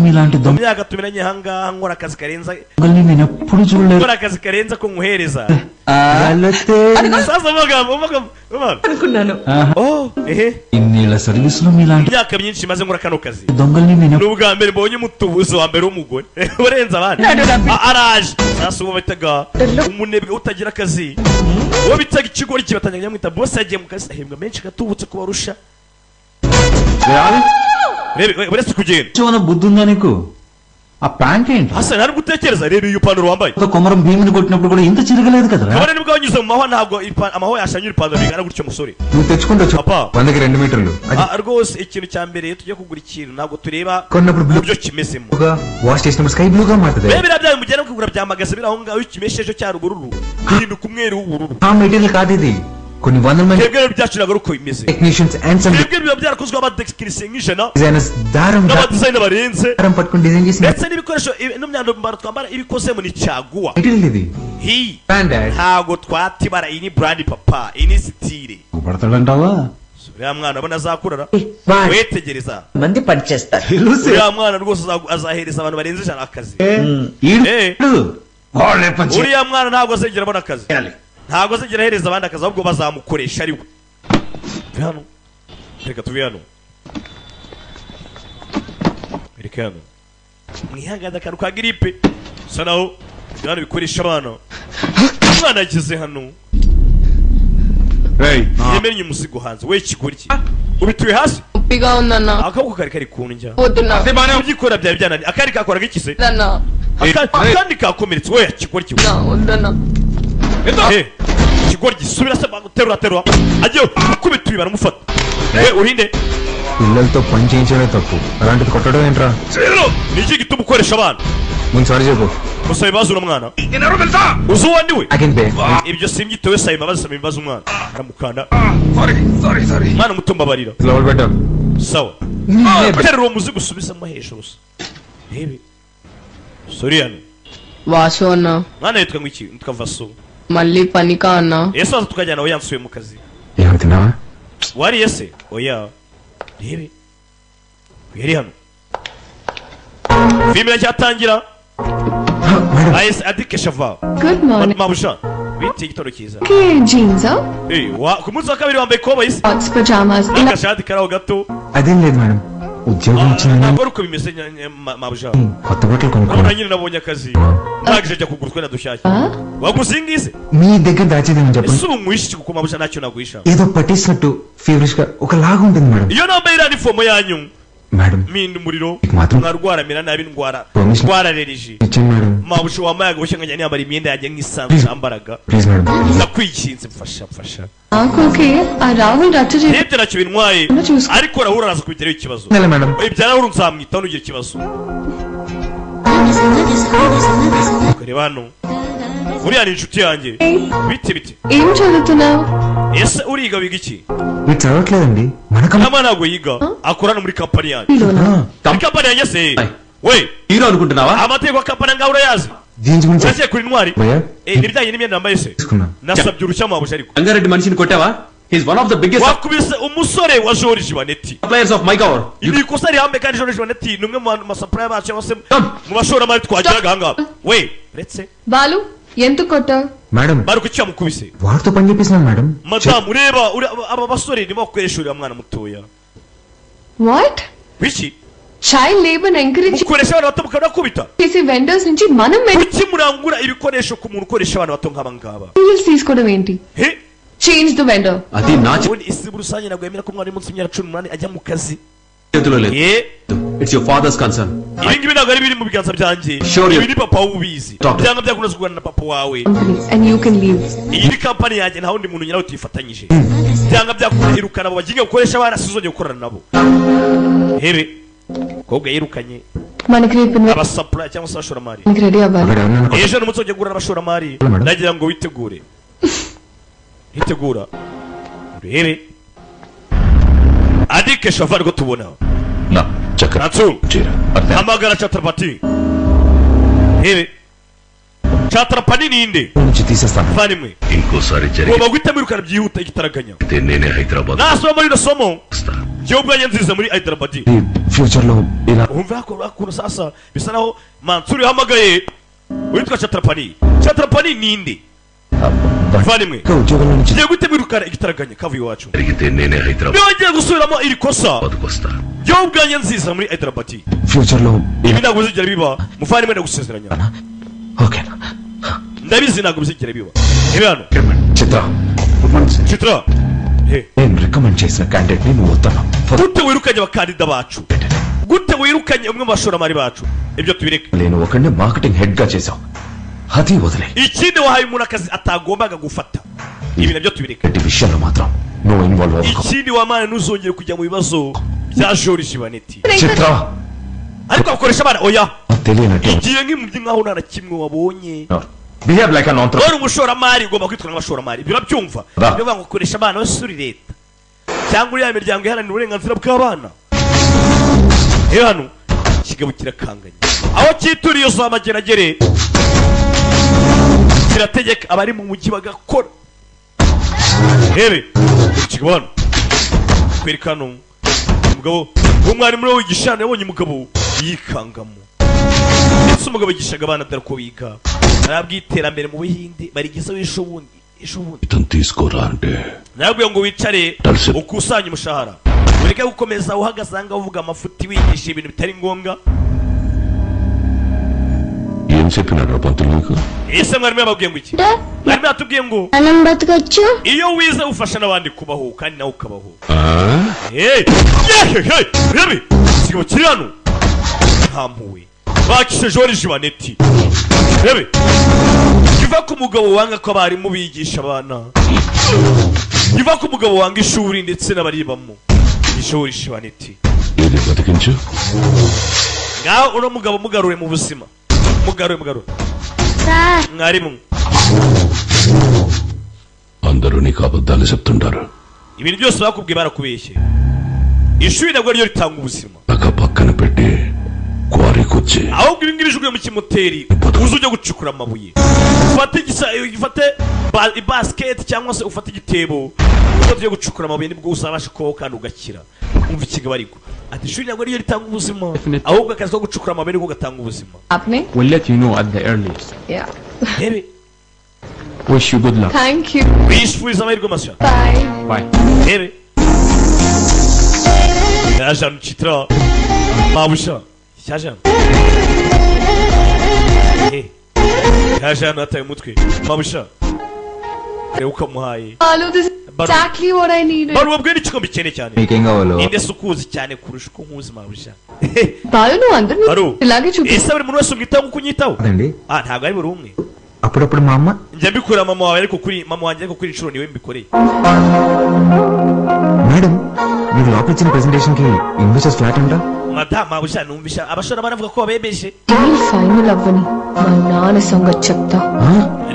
మీలాంటి mu myaka tumenanye ahangaha nkora akazi karenza దొంగల్ని నేను ఎప్పుడు చూడలేదు. nkora akazi karenza ko nkuhereza sasa umugabo అనుకున్నాను. oh ఇన్నేళ్ల సర్వీస్ లో మీలాంటి imyaka myinshi maze nkora kano kazi దొంగల్ని నేను n'ubwa mbere mbonye umutubuzi wa mbere w'umugore urenze abandi araje sasa uwo bitaga umunebwe utagira akazi uwo bitaga ikigori kibatangira nyamwita boss yagiye mu kazi ahembwa menshi gatubutse kubarusha rebe uretse kugenda ఏమైనా బుద్ధి ఉందా నీకు ఆ ప్యాంట్ ఏంటి hasa nari gutekereza rebe iyo ipantaro wambaye Komaram భీముని కొట్టినప్పుడు కూడా ఇంత చిరగలేదు కదరా kabone nibwo wanyuze mu mahwa ntabwo amahwa yashanyura ipantaro bingana gutyo musore నువ్వు తెచ్చుకుంటూ Papa. 100కి 2 మీటర్లు rwose ikintu cya mbere iyo tujya kugura ikintu ntabwo tureba కొన్నప్పుడు బ్లూ uburyo kimezemo గా వాష్ చేసినప్పుడు స్కై బ్లూ గా మారుతుంది rebe biriya byawe mugenda kugura byamagaze biri aho ngaho iyo kimesheje cyari ubururu bihinduka umweru w'ubururu ఆ మెటీరియల్ కాదు ఇది కొన్ని వందల మంది twebwe rero byacu ntabwo ari uko bimeze technicians and some twebwe biba byarakozwe abatekinisiye nk'ijana designers n'abadizayini barenze దారం పట్టుకుని డిజైన్ చేసిన ndetse n'ibikoresho n'imyambaro twambara ibikozemo ni caguwa material ఇది iyi branded ntabwo twatibara iyi ni brand papa iyi ni style పడతాడంటావా uriya mwana abona azakurara వాడు wetegereza మంది పని చేస్తారు. uriya mwana rwose azahereza abantu barenze ijana akazi uriya mwana ntabwo azigera abona akazi ntabwo azigera ahereza abandi akazi ahubwo bazamukoresha ari we tuve hano reka tuve hano reka hano mwihangane akantu ka giripe bisa naho hano bikoresha abana umwana yageze hano yemennye umuzigo hanze we ikigori cye ubituye hasi నొప్పిగా ఉందన్నా akaboko kari kari kundya వద్దున్నా ubyikora byari byananiye akandi kakoraga ikise వద్దన్నా akandi kakomeretse we ikigori cye వద్దన్నా ikigori gisubira se terura agiye gukubita uyu baramufata we urinde పిల్లలతో పని చేయించడమే తప్పు అలాంటిది కొట్టడం ఏంట్రా ni iki gituma ukoresha abana ముందు సారీ చెప్పు musaba ibibazo uno mwana uzi uwo ndi we I can pay. ibyo simbyitewe saba imbabazi saba ibibazo umwana aramukanda mwana muto mbabarira లోపల పెట్టావు sawa terura uwo muzigo usubizemo hejuru rebe sori hano Vasu అన్నా mwana yitwa ngo iki nitwa vaso మళ్ళీ పనికా అన్నా ese waza tukajyana aho yansuye mu kazi ఏమైనా తిన్నావా wariye se oya rebe yari hano filime iracyatangira ahise adikesha va Good morning. mabusha bite igitoro cyiza jeans, ku munsi wa kabiri wambaye kobayisi shorts, pajamas. n'agashati karaho gato అదేం లేదు మేడం ఉద్యోగం ఇచ్చిందని ntabwo ari uko bimeze mabusha కొత్త బట్టలు urabona కొనుక్కున్నా nyine nabonye akazi ntagije ajya kugura utwenda dushyashya waguze ingizi మీ దగ్గర దాచేదేమని చెప్పండి ese ubu nkwishe kuko mabusha ntacyo naguhisha ఏదో పట్టేసినట్టు ఫీవరిష్ గా ఒక లాగా ఉంటుంది madam iyo nambaye iriya nifomo yanyu madam minda umuriro మాత్రం nkarwaramira nabi ndwara Promise. ndwararerije ఇచ్చాను madam mabusha wambaye agahushya nkajya niyambara imyenda yanjye nk'isanzwe nambaraga please madam ndakwikinze mfasha నాకు ఓకే ఆ రాహుల్ రచ్చ ntibyo ntacyo bintwaye ariko rahura araza kubiteraho ikibazo నెల madam ibya rahura nzamwitaho nugira ikibazo reba hano uriya ni inshuti yanjye bite ఏం చదువుతున్నావు ese uriga wiga iki మీరు చదవట్లేదండి మనకమ్మ nama ntabwo yiga akorana muri kampani yanjye muri kampani yanjye se we hero అనుకుంటున్నావా amategeko ya kampani ngaho urayazi దీని గురించి uragiye kuri intwari భయ్యా ibijyanye n'imyenda yambaye se తీసుకున్నా nasabye uruhushya mabusha ariko Rangareddy మనిషిని కొట్టావా he's one of the biggest wakubise umusore wa George Banetti suppliers of mic our ibi ikosa rihambe kandi George Banetti ni umwe mu masupplier bacu cyangwa se mu bashoramari twagiraga ahangaha we uretse Balu ఎంత కొట్టావు madam bari kuki yamukubise వాడితో పని చేపిస్తున్నాను madam madamu ureba aba basore ndimo gukoresha uriya mwana mutoya what biki child labour encourage mukoresha abana bato mukanakubita చేసే వెండర్స్ నుంచి మనం kuki murangura ibikoresho ku muntu ukoresha abana bato nk'aba ngaba materials తీసుకోవడం ఏంటి he change the vendor అది నా ubundi isi rusange ntabwo yemera ko umwana uri munsi y'imyaka 18 ajya mu kazi చేతిలో లేదు ye it's your father's concern ibi ngibi ntabwo ari biri mu biganza byanjye Sure. ibi ni papa wubizi Talk. byanga byakunze kuganira na papa wawe and you can leave iyi ni kampani yanjye nta wundi muntu nyiraho tuyifatanyije byanga byakunda irukana abo bagiye gukoresha abana sizongeye gukorana nabo hebe kobwa yirukanye మనకి రేపు abasupplier cyangwa se abashoramari మనకి రెడీ అవ్వాలి అక్కడ ఎవరైనా ejo n'umunsi wajya guhura n'abashoramari Madam. ndagira ngo witegure urebe adike shafa ariko tubona నా చక్ర natsu చీర అర్థం hamagara chatrapati hebe chatrapati ninde నుంచి తీసేస్తాను vanimwe ఇంకోసారి ugomba జరిగితే guhita mwirukana byihuta igitaraganya నేనే Hyderabad nasoma muri ino somo వస్తా gihugu yanjye nziza muri Hyderabad future లో ఇలా umva hakuntu sasa bisa naho Mansuri yahamagaye witwa Chatrapani ninde muvandimwe ఉద్యోగంలో నుంచి ngiye gutegura igitaraganya kavuye iwacu జరిగితే నేనే Hyderabad byongeye gusubiramo iri kosa వస్తా byo ubwanjye nziza muri Hyderabad future లో ibi ntabwo bizigera biba muvandimwe ndagusezeranya okay ndabizi ntabwo bizigera biba ibi hano Chitra నేను రికమెండ్ చేసిన క్యాండిడేట్ ని నువ్వు వస్తాను gute wirukanye abakandida bacu gute wirukanye umwe mu bashoramari bacu ibyo tubireke నేను ఒకరిని marketing head గా చేశావు అది వదిలే ikindi wahaye umuntu akazi atagombaga gufata ibi nabyo tubireke ఈ విషయంలో మాత్రం నువ్వు ఇన్వాల్వ్ అవ్వకు ikindi wamana ntuzongere kujya mu bibazo bya George Vanetti చిత్ర ariko akoresha abana oya తెలియనట్టు igihe nk'imujyi nkaho nta na kimwe wabonye behave like an ఆంట్రప్రెనర్ wari umushoramari ugomba kwitwara nk'abashoramari ibyo urabyumva ibyo banga gukoresha abana bose uri leta cyangwa uriya miryango iharanira uburenganzira bw'abana hano kigabo kirakanganye aho cyituriye zo amageragere kirategeka abari mu mujyi bagakora hebe kigabo hano kwerekana umugabo umwarimu we wigishana yabonye umugabo yikangamo ndetse umugabo yigishaga abana dore ko biga arabwiterambere mu Buhinde barigize wishubundi ఇతను తీసుకోరా అంటే nabwiye ngo wicare ukusanye umushahara ureke gukomeza uhagaze anga uvuga amafuti wigisha ibintu bitari ngombwa ఏం చెప్పినాడు పంతులు నీకు ese mwarimu yababwiye ngo iki mwarimu yatubwiye ngo మనం బతకచ్చు iyo wize ufasha n'abandi kubaho kandi nawe ukabaho rebe kigabo kiri hano ntampuwe bakishe George Vanetti rebe kiva ku mugabo wanga ko abarimu bigisha abana kiva ku mugabo wanga ishuri ndetse n'abaribamo George Vanetti ఏది బతికించు ngaho uno mugabo mugarure mu buzima mugarure mwarimu అందరూ నీకు అబద్ధాలు చెప్తుంటారు ibintu byose bakubwiye barakubeshye ishuri nabwo ryo ritanga ubuzima పక్కన పెట్టి క్వారీకొచ్చి ahubwo ibi ngibi bijuguye mu kimoteri uza ujya gucukura amabuye ufate basket cyangwa se ufate igitebo ujya gucukura amabuye nibwo uzabasha kubaho kandi ugakira umva ikigabo ariko ati ishuri nabwo ryo ritanga ubuzima ahubwo akazi ko gucukura amabuye nibwo gatanga ubuzima आपने We'll let you know at the earliest. yeah hebe Wish you good luck. thank you wishfuriza amahirwe mashya bye Bye. hebe yajana Chitra mabusha yajana yajana ataye umutwe mabusha reba ukamuhaye Alu, this is exactly what I needed baru wabwiye n'ikigo mbikene cyane మీకేం కావాలో ninde se ukuzi cyane kurusha uko nkuzi mabusha Balu నువ్వు అందరినీ baru ఇలాగే చూపి ese buri muntu wese umwitaho nk'uko unyitaho అదండి ntabwo ari buri umwe అప్పుడప్పుడు మా అమ్మ njya mbikorera mama wawe ariko kuri mama wanjye ariko kuri inshuro niwe mbikoreye madam మీరు లోపల ఇచ్చిన ప్రెజెంటేషన్ కి ఇన్వెస్టర్స్ ఫ్లాట్ అంట madamu mabusha numvisha abashora baravuga ko babemeje deal final అవ్వని మా నాన్న సంగతి చెప్తా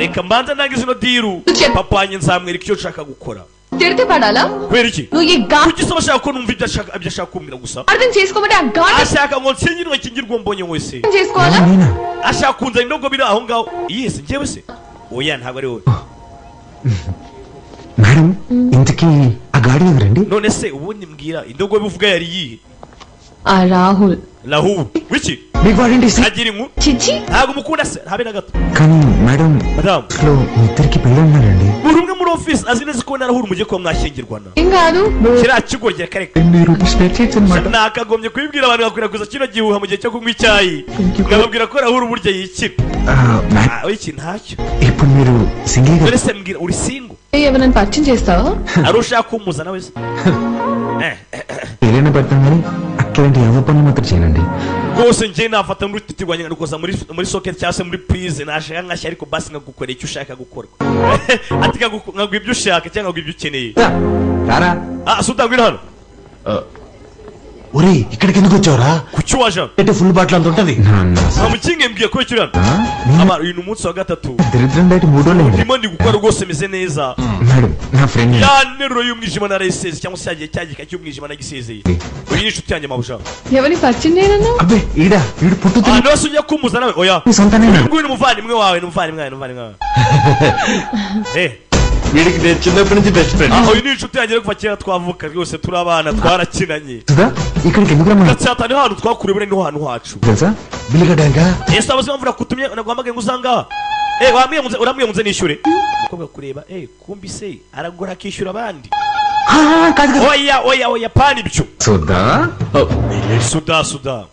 reka mbanza ntange zino diru Uke- papa wanjye nzamwereka icyo nshaka gukora తిడితే పడాలా kubera iki నువ్వు ఈ గా kuki se abashaka ko numva ibyo ashaka kumbwira gusa అర్థం చేసుకోమంటే ఆ God ashaka ngo nsinyirwe kingirwa mbonye wese చేసుకోవాలా నేనా ashaka kunzana indogo biri aho ngaho yese njyewe se oya ntabwo ari wowe madam ఇంతకీ ఆ గాడి ఎవరండి none se ubundi mbwira indogo bivuga yari yihe ఆ రాహుల్ lahu wiki మీకు వాడండి agira inku చిచ్చి ntabwo mukunda se habe na gato కానీ madam madamu లో మీ ఇద్దరికి పెళ్ళి ఉన్నారండి buri umwe muri office azi neza ko narahura umujye kuba mwashyingirwana ఏం కాదు kiriya kigo rya kareka rupees pay చేయొచ్చు అనమాట nakagombye kubibwira abantu bakwirakwiza kino gihuha mu gihe cyo kunywa icyayi nkababwira ko rahura uburyo yikira iki ntacyo ఇప్పుడు మీరు సింగిల్ గా dore se mbwira uri single ఎవరైనా పరిచయం చేస్తావా ari ushaka kumuzana wese ఏదైనా పెడతాం కానీ అట్లాంటి ఎవరి పనులు మాత్రం చేయనండి rwose njye nafata muri tuti rwanjye ngarukoza muri socket cyangwa se muri prise nashaka nkashya ariko basi nkagukorera icyo ushaka gukora ati nkaguha ibyo ushaka cyangwa nkaguha ibyo ukeneye రారా sudangwira hano ఒరే ఇక్కడికి ఎందుకు వచ్చావురా kuki waje hano అంటే full bottle అంత ఉంటది nta mukinge mbwiye ko kiri hano uyu ni umunsi wa gatatu దరిద్రం బయట 3 రోజులు ndimo ndi gukora rwose meze neza madam నా friend ya nteruro y'umwijima narayiseze cyangwa se cyagiye cyagika cy'umwijima nagisezeye uyu ni inshuti yanjye mabusha ఎవరిని పరిచయం చేయనన్నా అబ్బే ఈడ ఈడు పుట్టుతుంది ahantu hose ujya kumuza nawe oya సొంతనే uyu nguyu ni umuvandimwe wawe ni umuvandimwe wawe ni umuvandimwe wawe వీడికి నేను చిన్నప్పటి నుంచి best friend uyu ni inshuti yanjye kuva kera twavuka rwose turi abana twarakinanye Sudha ఇక్కడికి ఎందుకు రమ్మన్నా gatsata ni hantu twakuriye buriya niho hantu hacu తెలుసా బిల్లు కట్టాక ese abazi mpamvu nakutumye naguhamagaye ngo uzanga wamwiyamuze uramwiyamuze nishyure umukobwa kureba kumbi se aragura akishyura abandi కాదు oya pani ibyo Sudha suda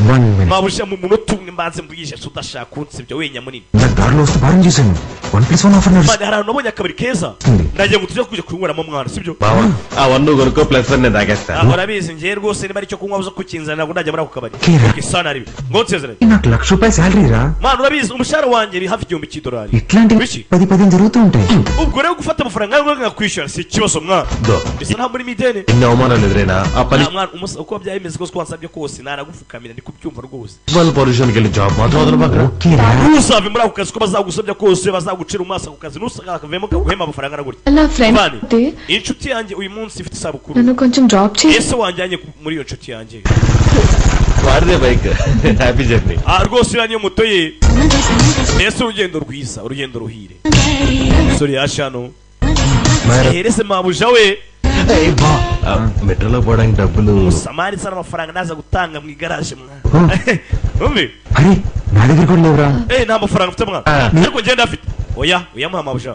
1 minute mabusha mu munota umwe mbanze mbuyije suda shaka kunsibyo wenya munini నాకు దారిలో వస్తూ భారం చేశాను 1+1 ఆఫర్ నడుస్తుంది bane hari nabonye akabari keza ndagiye ngo tujye kujya kunyweramo mwana sibyo బావా అవన్నీ కొనుక్కో ప్లస్ 1 నేను తాగేస్తా urabizi ngiye rwose niba ari cyo kunywa uza kukinzana ntabwo ndajya muri ako kabari Kera. sana aribi ngo nsezeranye నాకు ₹1,00,000 శాలరీ రా mwana urabizi umushahara wanjye uri hafi $1,000 ఇట్లాంటి Wiki. 10 జరుగుతూ ఉంటాయి ubwo rero gufata amafaranga yawe nkakwishyura si ikibazo mwana bisa nta muri midene ఇన్ని అవమానాలు ఎదురైనా ఆ పని mwana uko byari bimeze kose wansabye kose naragupfukamira ndi kubyumva rwose వాళ్ళ పొజిషన్కి వెళ్ళి జాబ్ మాత్రం వదలబాకరా ntuzave muri ako kazi ko bazagusabya kose bazagucira umwasa ku kazi nusakavemo kaguhema amafaranga na gutya నా ఫ్రెండ్ Bane, అయితే inshuti yanjye uyu munsi ifite isabukuru నన్ను కొంచెం డ్రాప్ చేసి ese wanjyanye muri iyo nshuti yanjye వాడిదే bike happy journey rwose iriya niyo moto ye ese urugendo rwiza urugendo ruhire sori yashano hereze mabuja we మెట్రోలో పోవడానికి డబ్బులు samari sana amafaranga naza gutanga mu igaraje mwana umve అరే నా దగ్గర కూడా లేవురా nta mafaranga mfite mwana ariko ngenda afite oya muha mabuja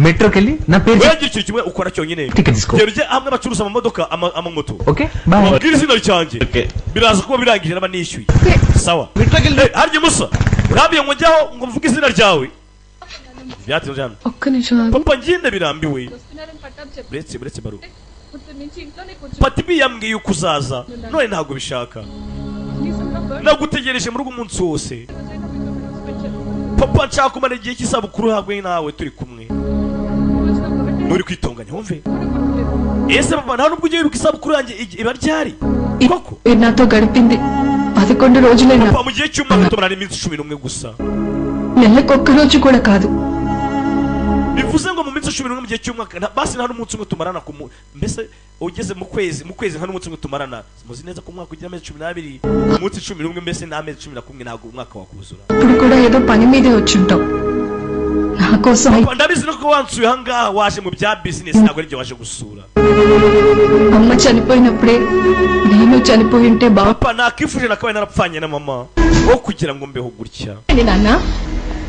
మెట్రోకి వెళ్ళి నా పేరు oya gira ikintu kimwe ukora cyonyine Ticket disco. gera ujye hamwe bacuruza amamodoka amamoto okay boy babwira izina ryanjye biraza kuba birangije naba nishyuye sawa harya musa urambye ngo njyaho ngo mvuge izina ryawe byatinze jana ఒక్క నిమిషం ఆగు. papa nginde birambiwe buretse baru pati biyambwiye uko uzaza none ntabwo bishaka nagutegereje muri ugu munsi wose papa nshaka kumara igihe cy'isabukuru hamwe nawe turi kumwe nturi kwitonganya wumve ese papa nta nubwo ugiye wibuka isabukuru yanjye iba ryari koko మీరు నాతో గడిపింది 11 రోజులైనా papa mu gihe cy'umwaka tumarana iminsi 11 gusa నెలకు ఒక్క రోజు కూడా కాదు bivuze ngo mu minsi 11 mu gihe cy'umwaka basi nta n'umunsi umwe tumarana mbese ugeze mu kwezi nta n'umunsi umwe tumarana muzi neza ko umwaka ugira amezi 12 umunsi 11 mbese n'amezi 11 ntabwo umwaka wakuzura ఇప్పుడు కూడా ఏదో పని మీదే వచ్చుంటావు నా కోసం papa ndabizi no ko wansuye ahangaha waje mu bya business ntabwo ari byo waje gusura అమ్మ చనిపోయినప్పుడే నేను చనిపోయి ఉంటే papa nakifuje nakabaye narapfanye na mama wo kugira ngo mbeho gutya బాగుంది నాన్న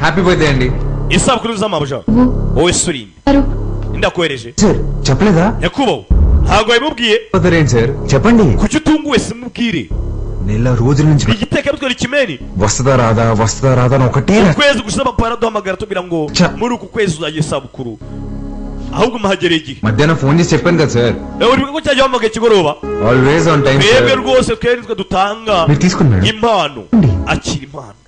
హ్యాపీ బర్త్డే అండి isabukuru z'amabuja wowe surinde గారు, ndakohereje sir చెప్పలేదా nyakubahwa ntabwo wabimubwiye కుదరేంటి సార్ చెప్పండి kuki utunguwe simubwire నెల రోజుల నుంచి igitekerezo kimeni వస్తుందా రాదా అని ఒకటే ukwezi gusa papa yaraduhamagara tubwira ngo muri uku kwezi uzagira isabukuru ahubwo muhagereye igihe మధ్యాహ్నం ఫోన్ చేసి చెప్పాను కదా sir uri ko cyajya wamagaye ikigoroba always on time twebwe rwose twebwe nitwe dutanga మీరు తీసుకున్నాడు impano akira impano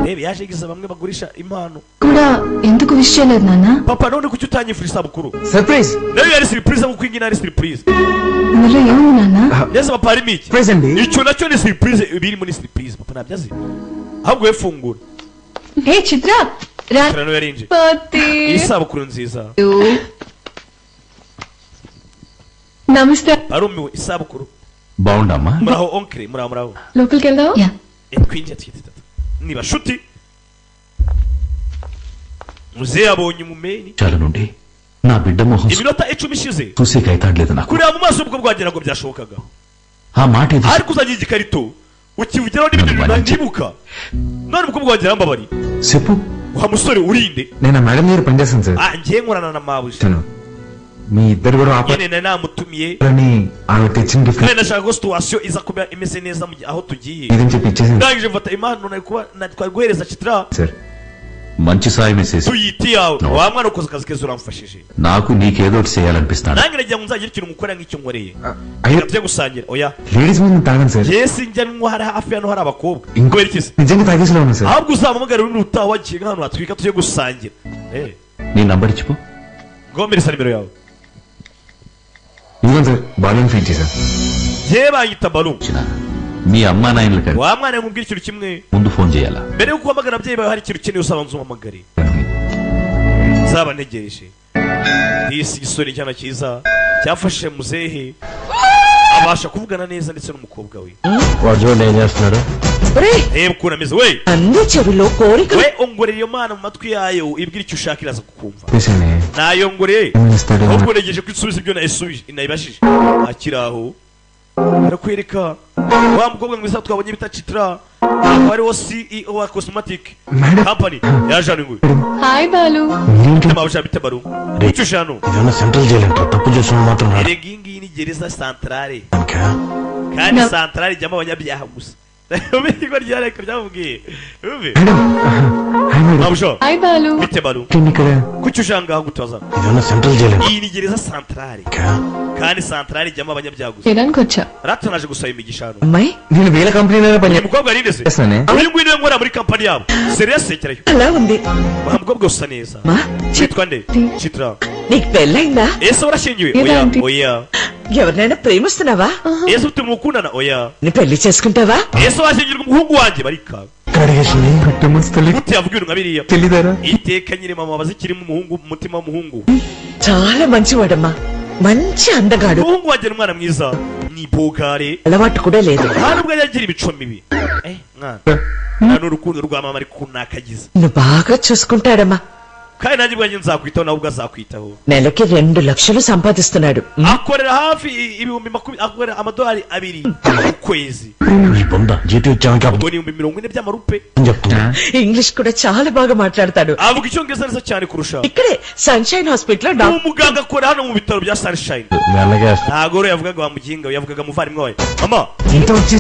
rebe yaje giza bamwe bagurisha impano కూడా ఎందుకు విష్ చేయలేదు నాన్న papa none kuki utanyifura isabukuru surprise nayo yari surprise kuko ingina ari surprise అందులో ఏముంది నాన్న neza papa ari miki surprise అండి icyo nacyo ni surprise biri muri surprise papa nabyazi ahubwo we fungura ఏ చిత్ర రా rano yarinje పతి isabukuru nziza నమస్తే arumiwe isabukuru బాగుండమ్మా muraho onkre muraho లోపలికి వెళ్దాం yeah twinjiye twitatu niba shuti muzehe abonye umumeni చాలా నుండి నా బిడ్డ మొహం iminota 10 ishize చూసే కైతాడలేదు నాకు kureba mu maso ubwo bwagira ngo byashobokaga ఆ మాట ఏది ariko uzagira igikarito ukivugiraho n'ibintu ntibuka none ubwo bwagira mbabari చెప్పు wa musore urinde నేను ఆ మేడం దగ్గర పనిచేస్తాను sir ngiye nkorana na mabuja తను మీ ఇద్దరు కూడా nyine nari namutumiye ఆపని ఆవిడ తెచ్చిన gift kandi nashaka ko situation iza kuba imeze neza mu gihe aho tugiye ఇదని చెప్పి ఇచ్చేసింది ndangije mfata impano twari guhereza Chitra sir మంచి సాయం వేసేసి tuyiti yawe wa mwana ukoze akazi keza uramfashije నాకు నీకేదో ఒకటి చేయాలనిపిస్తాను nange nagira ngo nzagire ikintu mukora nk'icyo nkoreye అయ్యో tujye gusangira oya లేడీస్ మీద తాగను sir yesi njya nywa hari hafi hano hari abakobwa ఇంకో kubera iki se నిజంగా తాగేసిలో ఉన్నా sir ahubwo uzamuhamagara uri utaha wagiye nk'ahantu hatwika tujye gusangira నీ నంబర్ ఇచ్చిపో ngomereza nimero yawe ఇదిగోండి సార్ బాలూన్ ఫీల్ చేశాను yewe banyita balu ఇచ్చిన మీ అమ్మా నాయనలు కలిసి wa mwana nkubwira ikintu kimwe ముందు ఫోన్ చేయాలా mbere yo guhamagara ababyeyi bawe hari ikintu ukeneye usaba nzuhamagare zaba ntegereje disi igisore cyana cyiza cyafashije muzehe abasha kuvugana neza ndetse n'umukobwa we వాడు చూడండి ఏం చేస్తున్నాడు reba ukuntu ameze we అందు చెవిలో కోరిక we ongorera iyo mana mu matwi yayo ibwira icyo ushaka iraza kukumva చేశానే nayongoreye ఏమిస్తాడు ahubwo negeje ko isubiza ibyo nayibashije akiri aho arakwereka wa mukobwa mwiza twabonye bita Chitra akaba ariwo CEO wa cosmetic company yaje hano hi Balu mabasha bite baru ucushano ఇదేమన్నా central jail అంటారు తప్పు చేసిన మాత్రం రాడు. eregingi ni gereza centrale ఇంకా kandi centrale jama abanyabyaha gusa ubiko ryareka ryamubwiye ubi mabusho hi Balu bite baru ఇక్కడ kucushanga gutaza ఇదేమన్నా central jail iyi ni gereza centrale ఇంకా kandi centrale jama abanyabyaha gusa చేయడానికి వచ్చా ratanaje gusaba imigishano అమ్మాయి నేను వేల కంపెనీలో uyu పని mukobwa nindese చేస్తానే uyu nguyu niwe nkora muri company yabo serious sekerayo అలా ఉంది wa mukobwa usa neza మా chitwa nde chitra నీకు పెళ్ళైందా ese urashingiwe Eva oya aunty. oya ఎవరినైనా ప్రేమిస్తున్నావా ese ufite umukundana oya నీ పెళ్లి చేసుకుంటావా ese washyingirwa umuhungu wanjye barika అడిగేసింది కట్టే ముందు తల్లి gute yavuga ibintu nka biriya తెలీదారా iteka nyine mama wabaza ikirimo umuhungu mu mutima w'umuhungu చాలా మంచివాడమ్మా మంచి అందగాడు umuhungu wanjye ni umwana mwiza ni bogare అలవాటు కూడా లేదు nta nubwo yagira imico mibi mwana nta n'urukundo rwa mama ariko nakagize నువ్వు బాగా చూసుకుంటాడమ్మా kandi nanjye bwanjye nzakwitaho nawe ubwo azakwitaho నెలకి 2 లక్షలు సంపాదిస్తున్నాడు akorera hafi ibihumbi 20 akorera amadolari 2 ku kwezi ఈ బొంద జీతం ఇచ్చామని ubwo ni ibihumbi 40 by'amarupe చెప్తున్నా ఇంగ్లీష్ కూడా చాలా బాగా మాట్లాడతాడు avuga icyongereza neza cyane kurusha ఇక్కడే sunshine hospital ni umuganga akora hano mu bitaro bya Sunshine మీ అన్నగే వేస్తా ntago rero yavugaga wa muginga yavugaga muvandimwe wawe mama ఇంత వచ్చి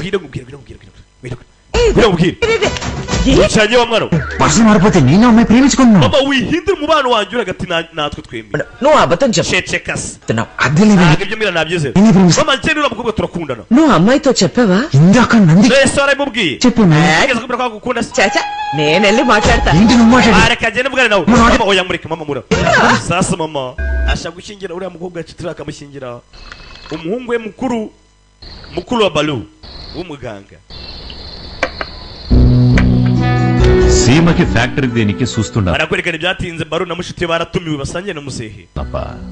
wicyanye wa mwana we person మారిపోతే నేను అమ్మాయి ప్రేమించుకున్నాను mama wihindura umubano wanjye uri hagati natwe twembi నువ్వు అబద్ధం cecekase చెప్తున్నావు అదే లేదు ntabwo ibyo mbira nabyizera నేనే ప్రేమిస్తా mama njye n'uriya mukobwa turakundana నువ్వు అమ్మాయితో చెప్పావా ఇందాక నంది ese warabimubwiye చెప్పు ageze kubera ko agukunda se చాచా నేను వెళ్ళి మాట్లాడతా ఏంటి నువ్వు మాట్లాడి areka agende mugane nawe mama oya mureke mama mura sasa mama ashaka gushyingira uriya mukobwa yacitira akamushyingira umuhungu we mukuru wa Balu w'umuganga సీమకి ఫ్యాక్టరీ దేనికి చూస్తున్నారు barakwerekana ibyatinze Balu na mushiti we baratumiwe basangiye na musehe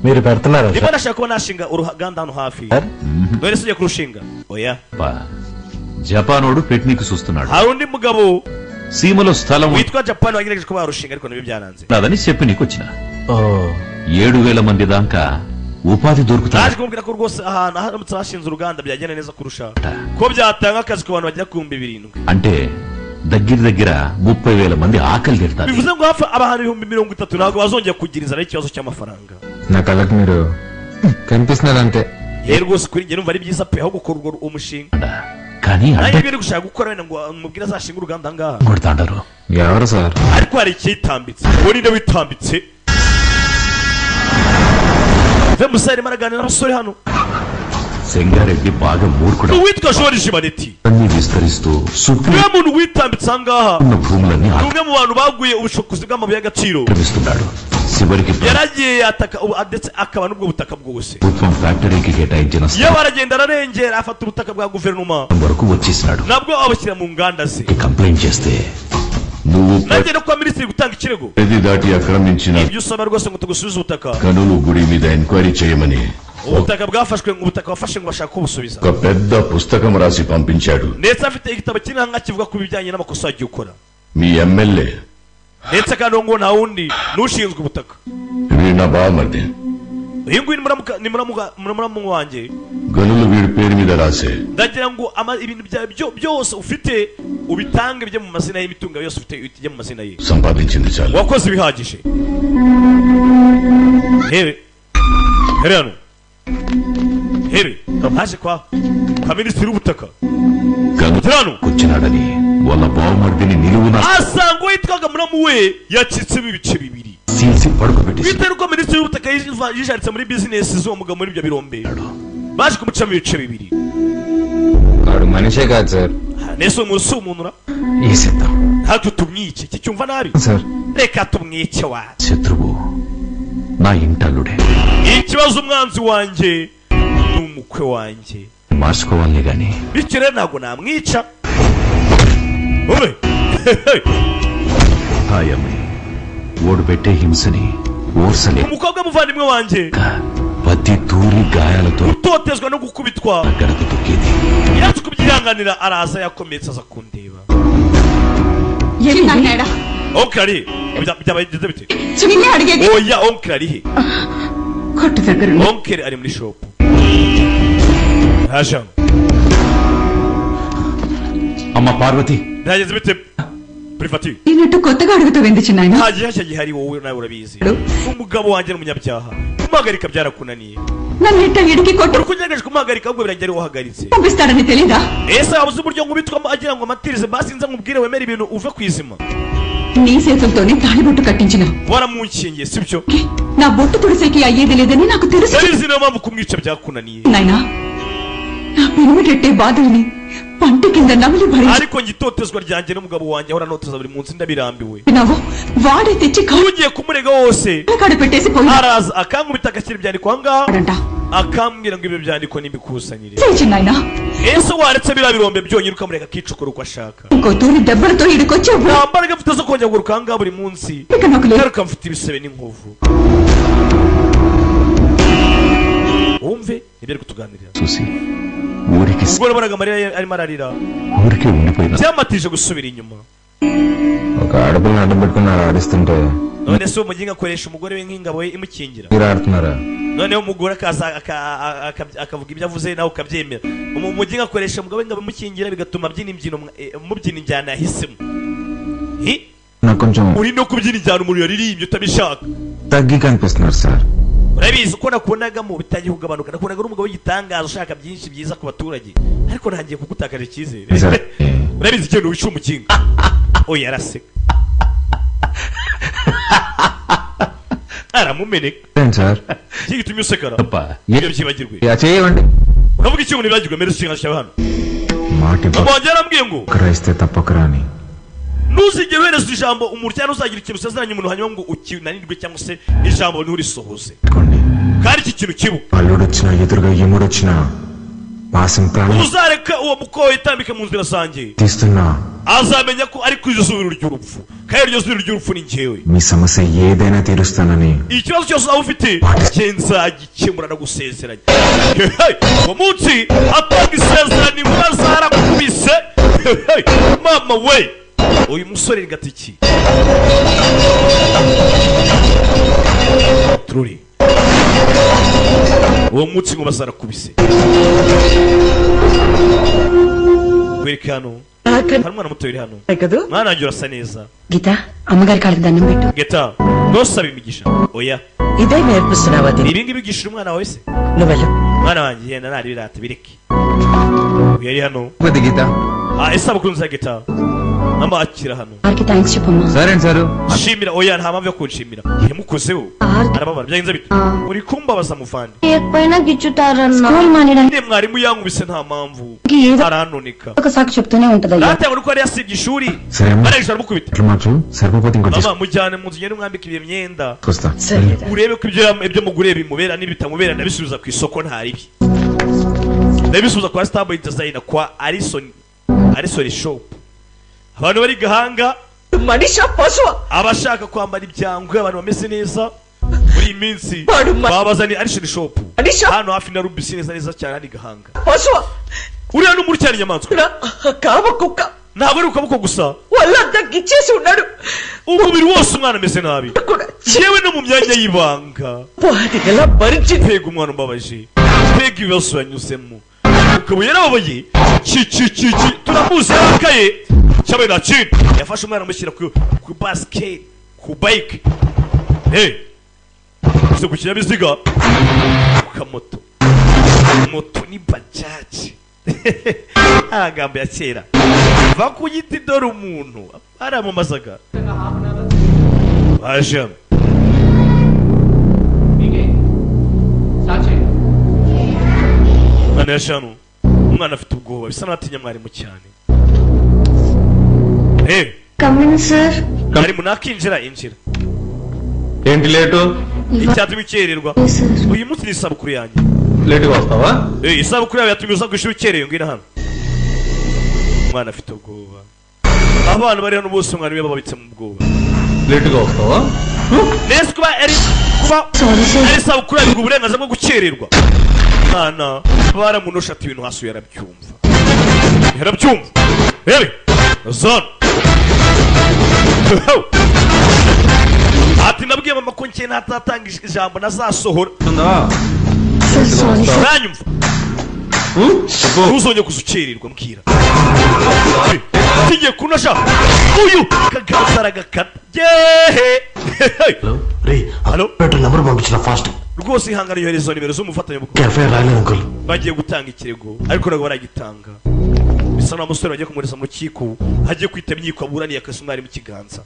మీరు పెడుతున్నారా niba nashaka kuba nashinga uruganda hano hafi none se ujya kurushinga oya జపానోడు పెట్నీకి చూస్తున్నాడు hari undi mugabo సీమలో స్థలం witwa Japan wagerageje kuba yarushinga ariko nibyo byaranze ఉన్నదని చెప్పి నీకొచ్చిన ఓ 7,000 మంది దాకా ఉపాధి దొరుకుతారు naje kumubwira ko rwose ahantu haramutse hashinze uruganda byagenda neza kurusha ko byatanga akazi ku bantu bagera ku 7,000 అంటే దగ్గర 30,000 మంది ఆకలి తీరుతారు bivuze ngo hafi abantu 30,000 ntabwo bazongera kugira inzara y'ikibazo cy'amafaranga నా కళ్ళకి మీరు కనిపిస్తున్నారు అంతే rero rwose kuri njye numva ari byiza pe aho gukora urwo umushinga కానీ nanjye ibyo gushaka gukora wenda ngo mubwire azashinga uruganda ngaha కొడతాండారు ఎవరు sir ariko hari icyitambitse uwo ninde witambitse ve musare maraganira n'abasore hano Senga Reddy బాగా మూర్ఖుడు uwitwa George Maneti అన్ని విస్తరిస్తూ చుట్టూ niwe muntu witambitse ahangaha ఉన్న భూములన్నీ ni umwe mu bantu baguye ubushokozi bw'amabuye y'agaciro ఆక్రమిస్తున్నాడు చివరికి yaragiye ataka ndetse akaba n'ubwo butaka bwose ప్రభుత్వం ఫ్యాక్టరీకి కేటాయించిన iyo baragenda ararengera afata ubutaka bwa guverinoma స్థలం వరకు వచ్చేసినాడు nabwo abashyira mu nganda ze complaint చేస్తే నువ్వు nanjye no kuba minisitiri gutanga ikirego ప్రతి దాటి ఆక్రమించిన ibyo usaba rwose ngo tugusubize ubutaka కనులు గుడి మీద ఎంక్వైరీ చేయమని ubutaka bwafashwe ngo ubutaka wafashe ngo bashaka kubusubiza ఒక పెద్ద పుస్తకం రాసి పంపించాడు ndetse afite igitabo kinini nka kivuga ku bijyanye n'amakosa yagiye ukora మీ MLA ndetse kandi ngo nta wundi n'ushinzwe ubutaka వీడు నా బావమర్ది uyu nguyu ni muramu wanjye గనులు వీడి పేరు మీద రాసే ndagira ngo ibintu byawe byose ufite ubitange bijye mu mazina y'imitungo yose ufite ijye mu mazina ye సంపాదించింది చాలు wakoze ibihagije hewe hano hewe haje kwa minisitiri w'ubutaka hano వచ్చినాడని వాళ్ళ బావమర్దిని నిలువున asanga uwitwaga muramu we yacitsemo ibice bibiri సీల్సి పడుకోబెట్టి bitewe n'uko minisitiri w'ubutaka yijaritse muri bizinesi z'uwo mugabo muri ibyo birombe baje kumucamo ibice bibiri వాడు మనిషే కాదు sir nese umuntu si umuntu ra వేసేద్దాం natwe tumwice iki cyumva nabi sir reka tumwice wa శత్రువు నా ఇంటల్లుడే ikibazo umwanzi wanjye ni umukwe wanjye మార్చుకోవాలనే గాని bityo rero ntabwo namwica wowe హాయమ్మి ఓడు పెట్టే హింసని ఓర్సలే umukobwa muvandimwe wanjye ప్రతి తూరి గాయాలతో utotezwa no gukubitwa గడప తొక్కేది yaje kubyihanganira araza yakomeretse aza kundeba oncle ari byabagize bite oya oncle ari he కొట్టు దగ్గర oncle ari muri shop haje అమ్మ పార్వతి ndageze bite privatire ఈయనట్టు కొత్తగా అడుగుతావేంది చిన్నాయన nta gihashya gihari wowe nawe urabizi umugabo wanjye n'umunyabyaha kumuhagarika byarakunaniye నన్ను ఇట్ట ఇడికి కొట్టు urukunyegeje kumuhagarika ahubwo biragera wahagaritse పంపిస్తాడని తెలీదా ese wabuze uburyo ngubitwamo agira ngo amatirize basi nza nkubwire wemere ibintu uve ku izima నీ చేతులతోనే తాళిబొట్టు కట్టించిన waramunkingiye sibyo నా బొట్టు తుడిసేకి అయ్యేది లేదని నాకు తెలుసు narizi niyo mpamvu kumwica byakunaniye నాయనా నా పెనుమిటెట్టే బాధల్ని పంట కింద నమిలి భరించి ariko ngitotezwa ryanjye n'umugabo wanjye ahora noteza buri munsi ndabirambiwe వాడే తెచ్చి ugiye kumurega wose కాడ పెట్టేసి పోయి araza akankubita agashyira ibyandiko ahangaha అంట akambwira ngo ibyo byandiko nibikusanyire చిన్నాయనా ese waretse biriya birombe byonyine ukamureka akicukura uko ashaka ఇంకో తూరి దెబ్బలతో ఇడికొచ్చి nta mbaraga mfite zo kongera kugaruka ahangaha buri munsi నాకు లేదు garuka mfite ibisebe n'inkovu wumve nibyo ari kutuganirira చూసి ఊరికి ubwo nabonaga amarira arimo ararira ఊరికి ఉండిపోయినా byamatije gusubira inyuma ఒక ఆడపిల్లని అడ్డం పెట్టుకుని ఆడిస్తుంటే none se uwo muginga akoresha umugore we nk'ingabo ye imukingira మీరు ఆడుతున్నారా noneho umugore akaza akavuga ibyo avuze nawe ukabyemera umuginga akoresha umugabo we ingabo imukingira bigatuma abyina imbyino mubyina injyana yahisemo నాకు కొంచెం uri no kubyina injyana umuntu yaririmbye utabishaka తగ్గి కనిపిస్తున్నారు sir urabizi ko nakubonagamo bitangiye kugabanuka nakubonaga n'umugabo w'igitangaza ushaka byinshi byiza ku baturage ariko ntangiye kugutakaza icyizere urabizi ikintu wica umukinga oya araseka aramumeneka sir iki gitumye usekara ibyo byibagirwe చేయవండి ukavuga ikintu ntibagirwe mbere ushinga cyawe hano మాట mama wanjye yarambwiye ngo ఇస్తే తప్పకరా అని ntuzigere uhereza ijambo umuryango uzagira ikintu usezeranye umuntu hanyuma ngo ukinanirwe cyangwa se ijambo nturisohoze kandi iki kintu kibu అల్లుడు వచ్చినా ఎదురుగా ఎముడు వచ్చినా పాసం ప్రాణం uzareka uwo mukobwa yitambike mu nzira zanjye తీస్తున్నా azamenya ko ari ku izuru ry'urupfu kandi iryo zuru ry'urupfu ni njyewe మీ సమస్య ఏదైనా తీరుస్తానని ikibazo cyose waba ufite nzagikemura no gusezeranya uwo munsi atanga isezerano imvura zaramukubise mama we uyu musore ni gatiki tururi uwo munsi ngo bazarakubise kwereka hano hari umwana muto uri hano mwana wanjye urasa neza గీత అమ్మగారి కాళ్ళకి దండం పెట్టు geta ntusaba imigisha oya ఇదే నేర్పిస్తున్నావా ibi ngibi bigishira umwana wawe se నువ్వు వెళ్ళు mwana wanjye yenda ntari birata bireke yari hano గీత isabukuru nza geta mama akira hano ఆర్కి థ్యాంక్స్ చెప్పమ్మా సరే sir shimira oya nta mpamvu yo kunshimira yamukozeho arababara byagenze bite uri kumbabaza muvandi లేకపోయినా గిచ్చుతారన్నా school ne mwarimu yankubise nta mpamvu arantunika ఒక సాకు చెప్తూనే ఉంటదయ్యా data ngo ko yari yasibye ishuri సరే arangije aramukubita ఇట్లా మార్చు సరిపోతే ఇంకోటి mama mujyane mu nzu ngende mwambike iyo myenda తీసుకొస్తా urebe ko ibyo mugure bimubera n'ibitamubera ndabisubiza ku isoko ntaribi ndabisubiza kwa Starboy Design kwa Alison Shop abantu bari gahanga Manisha పశువా abashaka kwambara ibyangwe abantu bameze neza muri iyi minsi babazani Alison Shop hano hafi na Rubisi neza cyane ari gahanga పశువా uriya n'umuri cyane inyamaswa కామ కుక్క ntabwo ari ukaboko gusa వాళ్ళంతా గిచ్చేసి ఉన్నాడు umubiri wose umwana ameze nabi yewe no mu myanya y'ibanga వాటిగలా భరించి pega umwana umbabaje pega ibibazo yanyuzemo ukaba yarababaye turamuzi yarakaye cyabaye nta kintu yafashe umwana amushyira ku basket ku bike uze ku kinyabiziga ku kamoto moto ni bajaji amagambo ya kera va ku giti dore umuntu baramamazaga baje umwana yashanu umwana afite ubwoba bisa n'atinya mwarimu cyane come in sir mwarimu nakinjira injira ఏంటి late icyatuma ukererwa uyu munsi ni isabukuru yanjye లేటుగా వస్తావా isabukuru yawe yatumye uza ku ishuri ukereye ngwino hano umwana afite ubwoba abana bari hano bose umwana we babitse mu bwoba లేటుగా వస్తావా nese kuba ari isabukuru yawe uburenganzira bwo gukererwa mwana baramunosha ati ibintu hasi yarabyumva rebe zone ati nabwiye mama ko njye ntatanga ijambo nazasohora uranyumva ntuzongere kuza ukererwa mbwira tigiye kunosha uyu kaganza aragakata yehe halo number పంపించిన fast rwose ihangane yohereza nimero z'umufatanyabikorwa cafe రాలే uncle bagiye gutanga ikirego ariko ntabwo baragitanga bisa n'aho umusore bagiye kumureza mu rukiko hagiye kwitaba inkiko aburaniye akasi umwari mu kiganza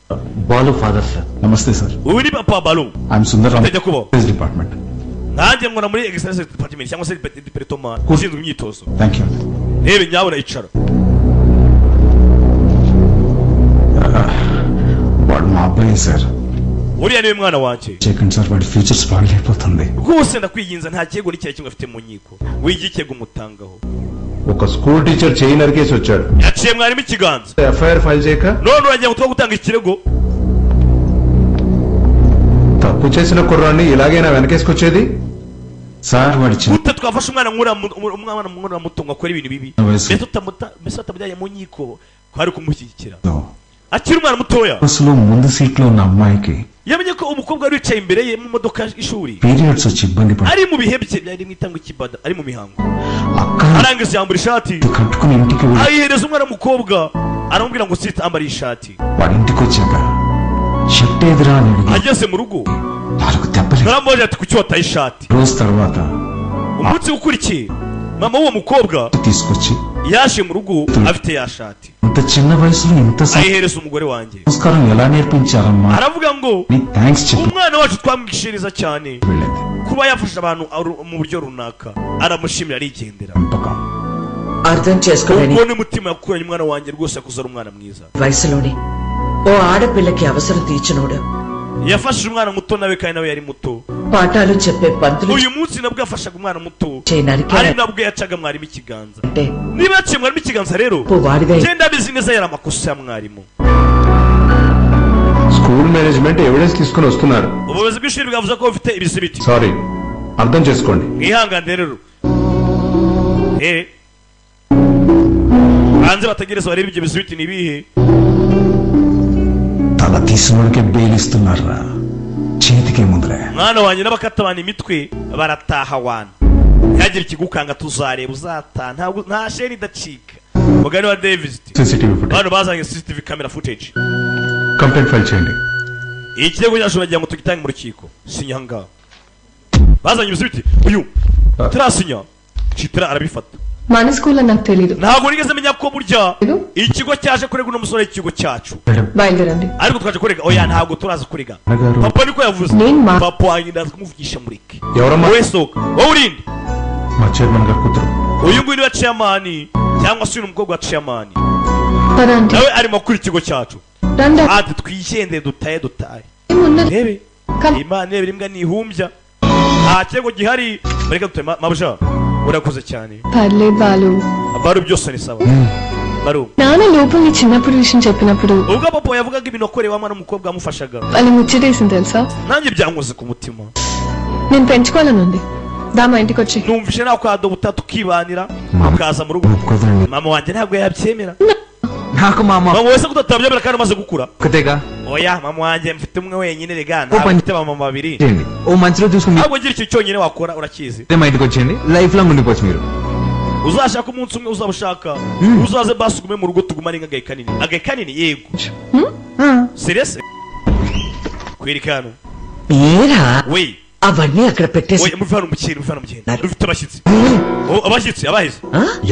Balu father sir నమస్తే sir uyu ni papa Balu I'm Sundararao utajya kubaho department nanjye nkora muri exercise department cyangwa se departement ushinzwe imyitozo thank you rebe nyabona yicara వాడు మా అబ్బాయి sir uriya niwe mwana wanjye చేయకండి సార్ వాడి future spoil అయిపోతుంది rwose ndakwiyinza nta kirego n'icyaha kimwe afite mu nkiko w'igihe ikirego umutangaho ఒక school teacher చేయి నరికేసి వచ్చాడు yaciye mwarimu ikiganza FIR file చేయక none uragira ngo tuba gutanga ikirego తప్పు చేసిన కుర్రాన్ని ఇలాగైనా వెనకేసుకొచ్చేది సార్ వాడి చిన్న gute twafashe umwana muto ngo akore ibintu bibi mbese utamujyanye mu nkiko kwari kumushyigikira akiri umwana mutoya బస్సులో ముందు సీట్లో ఉన్న అమ్మాయికి yamenye ko umukobwa wari wicaye imbere ye mu modoka y'ishuri periods వచ్చి ఇబ్బంది పడి ari mu bihe bye byari mwitangwa ikibada ari mu mihango అక్క arangiza yambura ishati కట్టుకుని ఇంటికి వెళ్ళి ayihereza umwana w'umukobwa aramubwira ngo sita ambara iyi shati వాడి ఇంటికి వచ్చాక షర్ట్ ఎదురా అని అడిగి ageze mu rugo 4 దెబ్బలు naramubajije ati kuki wataye ishati రోజు తర్వాత umunsi ukurikiye mama w'uwo mukobwa తీసుకొచ్చి yaje mu rugo afite ya shati ఇంత చిన్న వయసులో ఇంత ayihereza umugore wanjye సంస్కారం ఎలా నేర్పించారమ్మా aravuga ngo నీ థ్యాంక్స్ చెప్పి umwana wacu twamwishiriza cyane వెళ్ళింది kuba yafasha abantu mu buryo runaka aramushimira arigendera పెంపకం అర్థం చేసుకోలేని ubwo n'umutima yakuranye umwana wanjye rwose yakuze ari umwana mwiza వయసులోనే ఓ ఆడపిల్లకి అవసరం తీర్చినోడు yafashije umwana muto nawe kandi nawe yari muto పాఠాలు చెప్పే పంతులు uyu munsi nabwo yafashaga umwana muto చేయడానికి ari nabwo yacaga mwarimu ikiganza అంటే niba yaciye mwarimu ikiganza rero వాడివే genda abizi neza yari amakosa ya mwarimu school management evidence తీసుకుని వస్తున్నారు ubuyobozi bw'ishuri bwavuze ko bufite ibisibiti sorry అర్థం చేసుకోండి mwihangane rero hanze bategereza barebe ibyo bisibiti ni ibihe తల తీసినోడికే బెయిల్ ఇస్తున్నారా చేతికే ముందరే mwana wanjye n'abakata abantu imitwe barataha wana ntihagire ikigukanga tuzareba uzataha nta sheni idacika mugani wa Davis CCTV footage abantu bazanye CCTV camera footage complaint file చేయండి iyi kirego cyacu bagira ngo tugitange mu rukiko sinya ngaho bazanye ibisibiti uyu turasinya Chitra arabifata మన స్కూల్లో నాకు తెలీదు ntabwo nigeze menya ko burya ikigo cyaje kurega uno musore ikigo cyacu బయలుదేరండి ariko twaje kurega oya ntabwo turaza kurega papa niko yavuze papa wanjye ndaza kumuvugisha mureke ఎవరమ్మా wowe soka wowe urinde మా చైర్మన్ గారు కూతురు uyu nguyu niwe chairman cyangwa se uyu umukobwa wa chairman పదండి nawe arimo kuri ikigo cyacu రండి ati twigendere dutaye ఏమున్నది rebe imana rebe imbwa nihumbya nta kirego gihari mureke dutaye mabusha urakoze cyane పర్లేదు Balu baru byose ni sawa baru నాన్న లోపల నీ చిన్నప్పుడు విషయం చెప్పినప్పుడు ubwo papa yavugaga ibintu akorewe mwana umukobwa amufashaga వాళ్ళు ముచ్చటేసింది తెలుసా nanjye byankoze ku mutima నేను పెంచుకోవాలనుంది దా మా ఇంటికి వచ్చి numvishe nawe kwado butatu kibanira ukaza mu rugo mama wanjye ntabwo yabyemera నాకు మామ mama wese kutatabyemera kandi umaze gukura ఒకటేగా oya mama wanjye mfite umwe wenyine rega ntabwo mfite mama babiri చేయండి ఓ మంచిలో చూసుకుని ntabwo ngira ikintu cyonyine wakora urakizi మా ఇంటికి వచ్చేయండి life long ఉండిపోవచ్చు మీరు uzashaka umunsi umwe uzabushaka uzaze basi ugume mu rugo tugumane agahe kanini yego serese kwirikano ఏరా we అవన్నీ అక్కడ పెట్టేసి oya muvana umukiri dufite abashyitsi abashyitsi abahise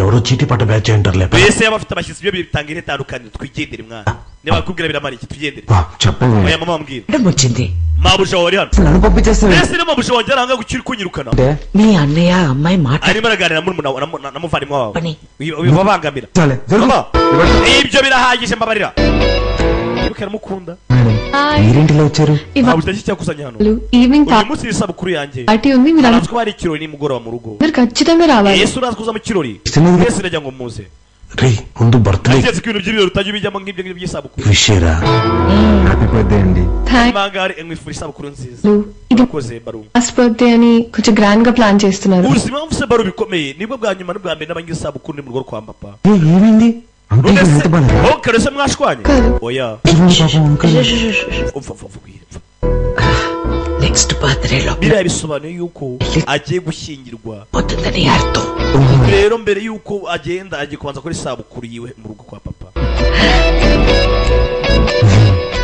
ఎవరో చీటీ పట్ట బ్యాచ్ అంటారులే mbese yaba afite abashyitsi byo bitanga itandukanye twigendere mwana niba bakubwira biramara iki tugendere చెప్పవే oya mama mbwira వచ్చింది mabusha wari hano నన్ను పంపించేస్తావే mbese ni mabusha wanjye aranga gukira kunyirukana మీ అన్నయ్య అమ్మాయి మాట arimo araganira na muvandimwe wawe Bani. bibabangamira చాలే జరుగు mama ibyo birahagije mbabarira ibuka aramukunda మీరేంటిలో వచ్చారు mabusha iki cyakuzanye hano evening uyu munsi ni isabukuru yanjye party ఉంది మీరు arazwi ko hari ikirori nimugoroba mu rugo అందరు ఖచ్చితంగా రావాలి yesu urazi kuza mu kirori Isinzi- mwese ndagira ngo muze రే ముందు birthday ageze ko ibintu by'ibirori utajya ubijyamo ngibyo ngibyo by'isabukuru విషయరా happy birthday అండి thank imangare mwifura isabukuru nziza ఇది urakoze baru first birthday అని కొంచెం గ్రాండ్ గా ప్లాన్ చేస్తున్నారు uzi impamvu se baru bikomeye nibwo bwa nyuma n'ubwa mbere n'abangize isabukuru ni mu rugo kwa papa ఏమైంది uncle none se ఎంత బాగా oh karese mwashwanye Kare. oya పాపం uncle next బర్త్డేలో biriya bisobanuye yuko agiye gushyingirwa పోతుందని అర్థం rero mbere yuko agenda agiye kubanza kuri isabukuru yiwe mu rugo kwa papa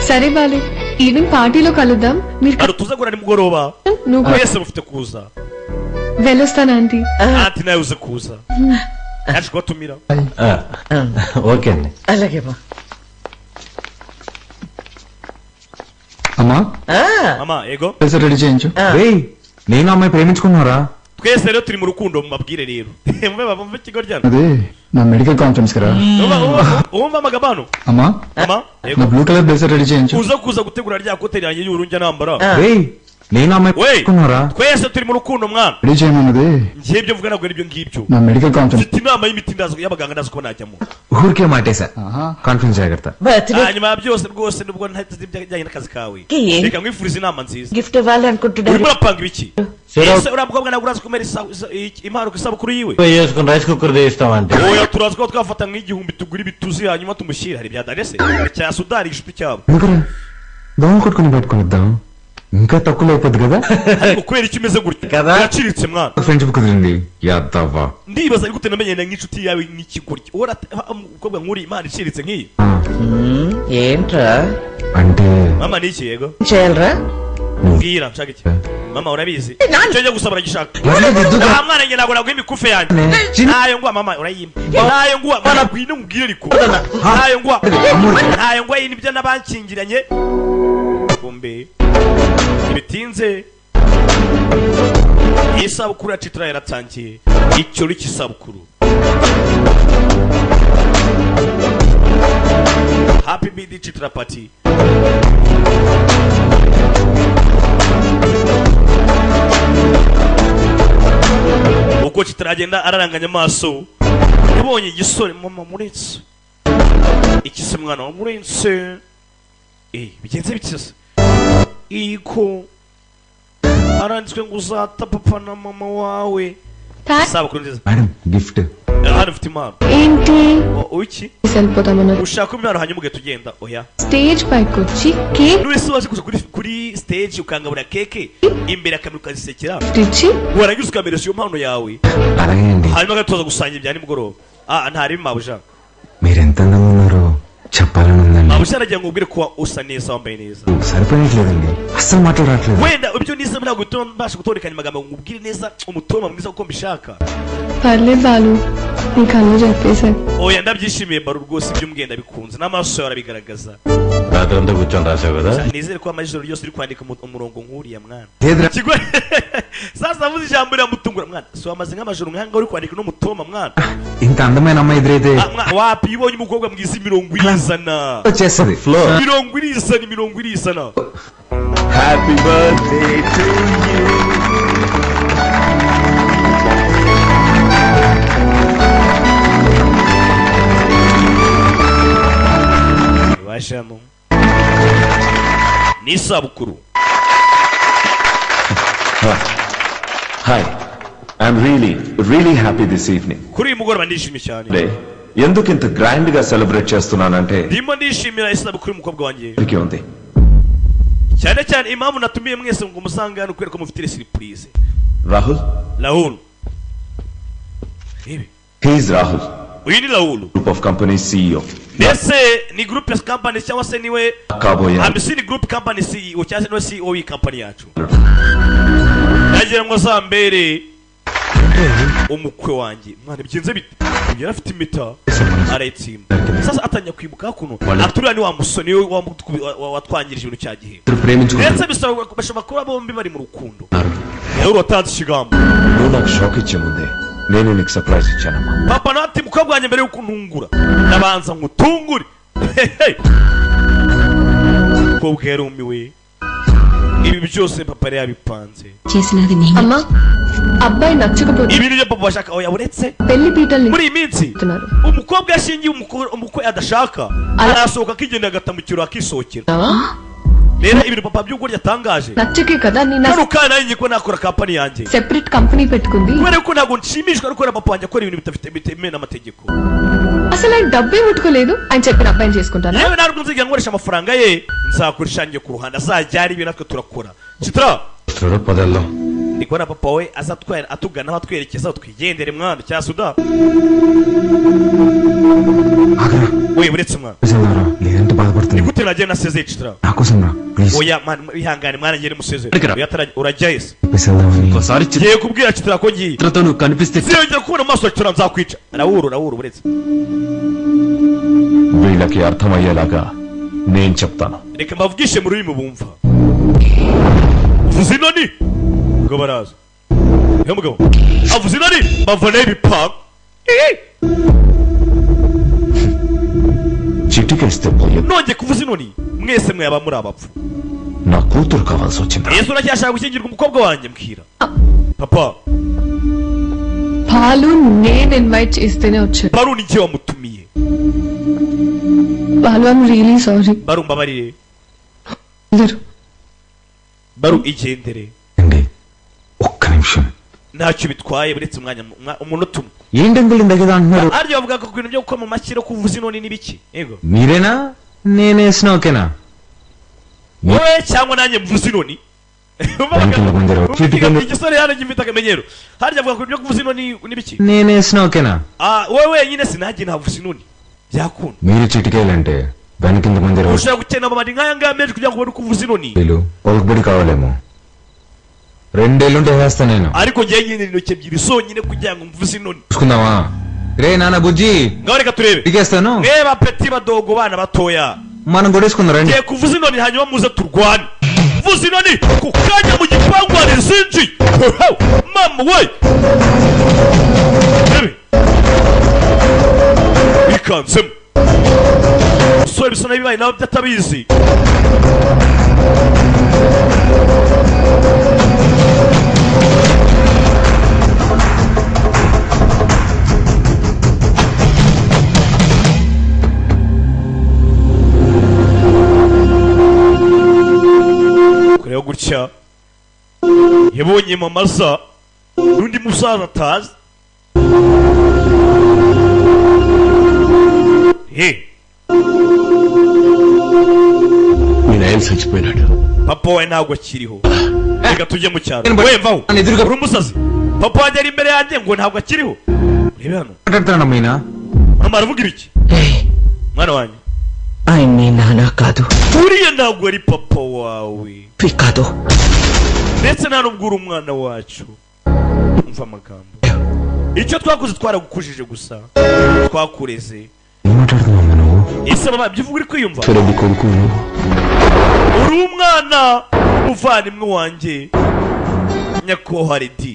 సరే బాలు, ఈవినింగ్ పార్టీలో కలుద్దాం. మీరు అడు tuzagura nimugoroba నువ్వు mwese mufite kuza వెళ్ళొస్తాను aunty. anti nawe uze kuza yaje kubatumira okay అండి. అలాగే బా. అమ్మా mama ego ప్రెజర్ రెడీ చేయించు. రేయ్, నేను అమ్మాయి ప్రేమించుకున్నారా? twese rero turi mu rukundo mubabwire rero mube bamve ikigo ryano అదే నా మెడికల్ కాన్ఫరెన్స్ కదా. umva amagabano అమ్మా, mama నా ego blue colour blazer ready చేయించు. kuza gutegura rya kote yanjye y'urunjya nambara రేయ్, నేను అమ్మాయి we ప్రేమించుకున్నారా? twese turi mu rukundo mwana ready చేయమన్నది ngiye ibyo mvuga nabwo nibyo ngibyo నా medical conference. mfite inama y'imiti y'abaganga ndazi ko najyamo ఊరికే మాటేశా. కాన్ఫరెన్స్ జాగ్రత్త. Birthday hanyuma ya byose rwose nubwo ntahita ibijyanye n'akazi kawe Kiye? reka nkwifuriza inama nziza gift ఇవ్వాలనుకుంటున్నారు. urimo urapanga ibiki Sero. ese uriya mukobwa ntabwo urazi kumera impano ku isabukuru yiwe వేసుకుని rice cooker తీస్తామంటే oya turazi ko twafata nk'igihumbi tugura ibituzi hanyuma tumushyira hari ibya darese cya sudani igishuti cyabo ఎందుకురా దోమ కొట్టుకుని పెట్టుకునిద్దాం, ఇంకా తక్కువ అయిపోద్ది కదా. ariko kubera icyo umeze gutya Kada. uraciritse mwana friendship కుదిరింది యాదవ్వా. ndibaza ariko utanamenyana nk'inshuti yawe n'ikigoryi uhora umukobwa nk'uri imana iciriritse nk'iyi ఏంట్రా అంటే mama ni iki yego చేయాలరా? mbwira nshaka iki mama urabizi icyo njya gusaba uragishaka nta mwana njye ntabwo naguha imikufe yanjye ntayo nguha mama urayimpa ntayo nguha mwana ngwino nkubwire ariko ntayo nguha ntayo nguha iyi nibyo n'abankingiranye bombe ibitinze iyi sabukuru yacu itura yaratangiye ikirori cy'isabukuru happy birthday chitra party uko kitaragenda araranganya amaso yabonye igisore mama murense ikise mwana wa murense bigenze bitse iko aranditswe ngo uzata papa na mama wawe sabukuru nziza madam gift. hano ufite impano ఏంటి uki వెళ్ళిపోతామన్నారు. ushaka imyaro hanyuma ugahita ugenda oya stage పైకి వచ్చి cake n'uwese waje kuza kuri stage ukangabura keke imbere akamera ukazisekera ఇచ్చి warangiza ukamereza iyo mpano yawe అలాగే అండి. hanyuma agatoza gusangira ibya nimugoroba ntari mabuja మీరెంత అందంగా ఉన్నారో చెప్పాలని ఉందండి. mabuja aragira ngo ubwire ko usa neza wambaye neza సరిపోయట్లేదండి, అస్సలు మాట్లాడట్లేదు. wenda ibyo nize ntabwo mbasha gutondekanya amagambo ngo ubwire neza umutoma mwiza uko mbishaka పర్లేదు బాలు, నీకు అన్నీ చెప్పేశాను. oya ndabyishimiye baro rwose ibyo mbwenda bikunze n'amaso yawe arabigaragaza రాత్రి అంతా కూర్చొని రాసావు కదా. nizere ko amajoro yose uri kwandika umurongo nk'uriya mwana లేదురా, kigo sasa avuze ijambo riramutungura mwana so amaze nk'amajoro nk'anga uri kwandika n'umutoma mwana ఇంత అందమైన అమ్మాయి ఎదురైతే wapi ibonye umukobwa mwiza imirongo irizana వచ్చేస్తుంది. mirongo irizana happy birthday to you. bashamo ni sabukuru hi I'm really happy this evening. kuri uyu mugoroba ndishimye cyane ఎందుకు ఇంత గ్రాండ్ గా సెలబ్రేట్ చేస్తున్నానంటే ndimo ndishimira isabukuru y'umukobwa wanjye ఇదికే ఉంది. cyane cyane impamvu natumiye mwese ngo musange hano kubera ko mufite surprise Rahul, Rahul ibi he's Rahul, uyu ni Rahul group of company CEO. ndetse ni group ya company cyangwa se niwe కాబోయే ambisini group company CEO cyangwa se niwe CEO w'iyi company yacu yagira ngo azambere umukwe wanjye mwana bigenze bite yari afite impeta arayitsimba sasa atangira kwibuka kuno aturiya ni wa musoni we watwangirije ibintu cya gihe ndetse bashobora kuba bombi bari mu rukundo rero watanze ikigambo నువ్వు నాకు షాక్ ఇచ్చే ముందే నేను నీకు సర్ప్రైజ్ ఇచ్చానమ్మా. papa nati mukobwa wanjye mbere yuko ntungura ndabanza ngutungure mukobwa yarumiwe ibi byose papa yari yabipanze చేసినది నేను. అమ్మా, అబ్బాయి నచ్చకపోతే ibi nibyo papa bashaka oya uretse పెళ్లి పీటల్ని muri iyi minsi చెప్తున్నారు. umukobwa yashingiye umukwe adashaka arasohoka akigenda agatamukiro akisohokera rero ibintu papa by'ukuri yatangaje నచ్చకే కదా నేను kano kana nanjye ko nakora kampani yanjye separate company పెట్టుకుంది. kubera ko ntabwo nshimishwa no kubera papa wanjye akora ibintu bitemewe n'amategeko అసలు ఆయన డబ్బే ముట్టుకోలేదు, ఆయన చెప్పిన అబ్బాయిని చేసుకుంటాను. yewe ntabwo nziga nkoresha amafaranga ye nzakoresha njye ku ruhande azajya ari ibintu natwe turakora chitra పదెళ్దాం. ndikubona papa we azatwara atugana aho atwerekeza twigendere mwana cya suda we buretse mwana లేదంటే బాధపడుతుంది nigute nagiye nasezeye citra నా కోసం రా please oya man ihangane mwana ngere musezere urajya ese ఒకసారి ngiye kubwira citra ko ngiye చిత్రతో నువ్వు కనిపిస్తే sinjye kubona amaso citra nzakwica rawuru buretse వీళ్ళకి అర్థమయ్యేలాగా నేను చెప్తాను reka mbavugishe mu rurimi bumva uvuze inoni ngo baraza yo mugabo avuze inoni bavana ibipanga చిటికేస్తే పోయేది nonge kuvuza inoni mwese mwaba muri abapfu నా కూతురు కావాల్సి వచ్చింది yesu uracyashaka gushyingirwa umukobwa wanjye mbwira papa పాలు నేను ఇన్వైట్ చేస్తేనే వచ్చాడు baru ni njye wamutumiye పాలు I'm really sorry baru mbabarire baru igendere అండి ఒక్క నిమిషం ntacyo bitwaye buretse umwanya umunota umwe ఏంటంకుల్ ఇందాక అంటున్నారు arya bavuga ko ibintu byo gukoma amashyi no kuvuza inoni n'ibiki yego మీరేనా నేనేసిన ఓకేనా wowe cyangwa nanjye mvuza inoni igisore hano gifite akamenyero harya avuga ko ibintu byo kuvuza inoni n'ibiki నేనేసిన ఓకేనా wowe wenyine sinajye ntavuza inoni byakunda మీరు చిటికేయాలంటే వెనక ఇంతమంది ushobora gukena amabandi nk'aya ngaya menshi kugira ngo ubone uko uvuza inoni పలుకుబడి కావాలేమో 2 ఏళ్ళుంటే వేస్తా నేను ariko njye nyine intoki ebyiri sonyine kugira ngo mvuze inoni చూసుకుందామా రే నాన్న బుజ్జి ngaho reka turebe టికేస్తాను mweba peti badogo bana batoya మనం కొడేసుకుందాం రండి ngiye kuvuza inoni hanyuma muze turwane vuza inoni ku kanya mu gipangu hari zinjiye mama we bikanzemo umusore bisa nabibaye nawe byatabizi kureba gutya yabonye mamaza n'undi musaza atazi నేను చచ్చిపోయినాడు papa we ntabwo akiriho reka tujye mu cyaro wemvaho uri umusazi papa wanjye ari imbere yanjye ngo ntabwo akiriho urebe hano మాట్లాడుతున్నానమ్మా mama aravuga ibiki mwana wanjye ఆయన మీ నాన్న కాదు uriya ntabwo ari papa wawe కాదు ndetse nta nubwo uri umwana wacu umva amagambo icyo twakoze twaragukujije gusa twakureze ఏం మాట్లాడుతున్నావు నువ్వు ese baba ibyo uvuga uri kwiyumva చూడండి కొడుకు uri umwana umuvandimwe wanjye nyakubahwa redi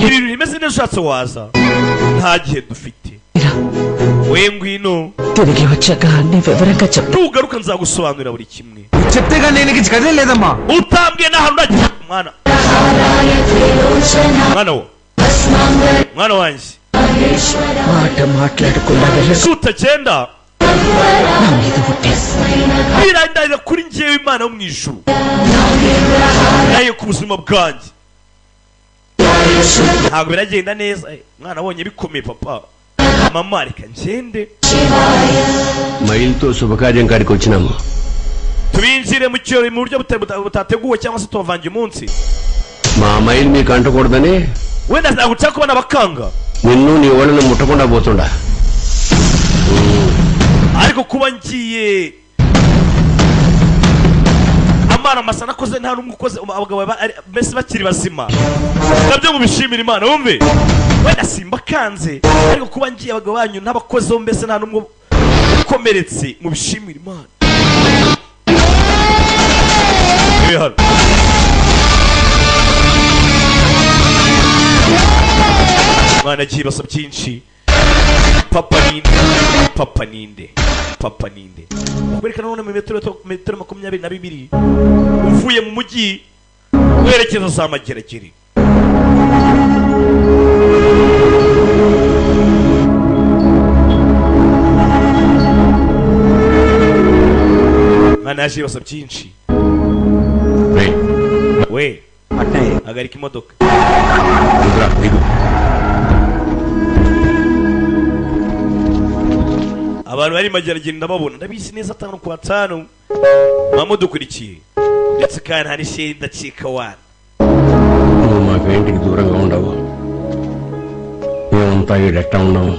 ibintu bimeze neza ushatse waza nta gihe dufite we ngwino తిరిగి వచ్చాక అన్ని వివరంగా చెప్పు nugaruka nzagusobanurira buri kimwe చెప్తే కానీ నేను నీకు కదే లేదమ్మా utambwiye n'ahantu uragiye mwana mwana wanjye మాట మాట్లాడకుండా వెళ్ళకు utagenda నా మీద ఉంటే birandahira kuri njyewe imana wo mu ijuru nayo ku buzima bwanjye ntabwo biragenda neza mwana abonye bikomeye papa mama reka ngende మైల్తో శుభకార్యం కాడికి వచ్చినాము tubinjire mu kirori mu buryo butateguwe cyangwa se tubavange umunsi మా మైల్ మీకు అంటకూడదని wenda ntabwo nshaka kubona abakanga నిన్ను నీ వాళ్ళని ముట్టకుండా పోతుండా ariko kuba ngiye amara masa nakoze nta n'umwe ukoze abagabo mbese bakiri bazima nabyo mubishimira imana wumve wenda simba kanze ariko kuba ngiye abagabo banyu n'abakozeho mbese nta n'umwe ukomeretse mubishimira imana mwana agiye basa byinshi papa ninde kwerekana none mu metero 22 uvuye mu mujyi werekeza za Mageragere mwana agiye basa byinshi we agarika imodoka abantu bari Mageragere ndababona ndabizi neza 5 kwa 5 mama dukurikiye ndetse kandi nta n'isheri ndacika wana నువ్వు మాకు ఇంటికి దూరంగా ఉండవు మేమంతా ఈడెట్టా ఉండవు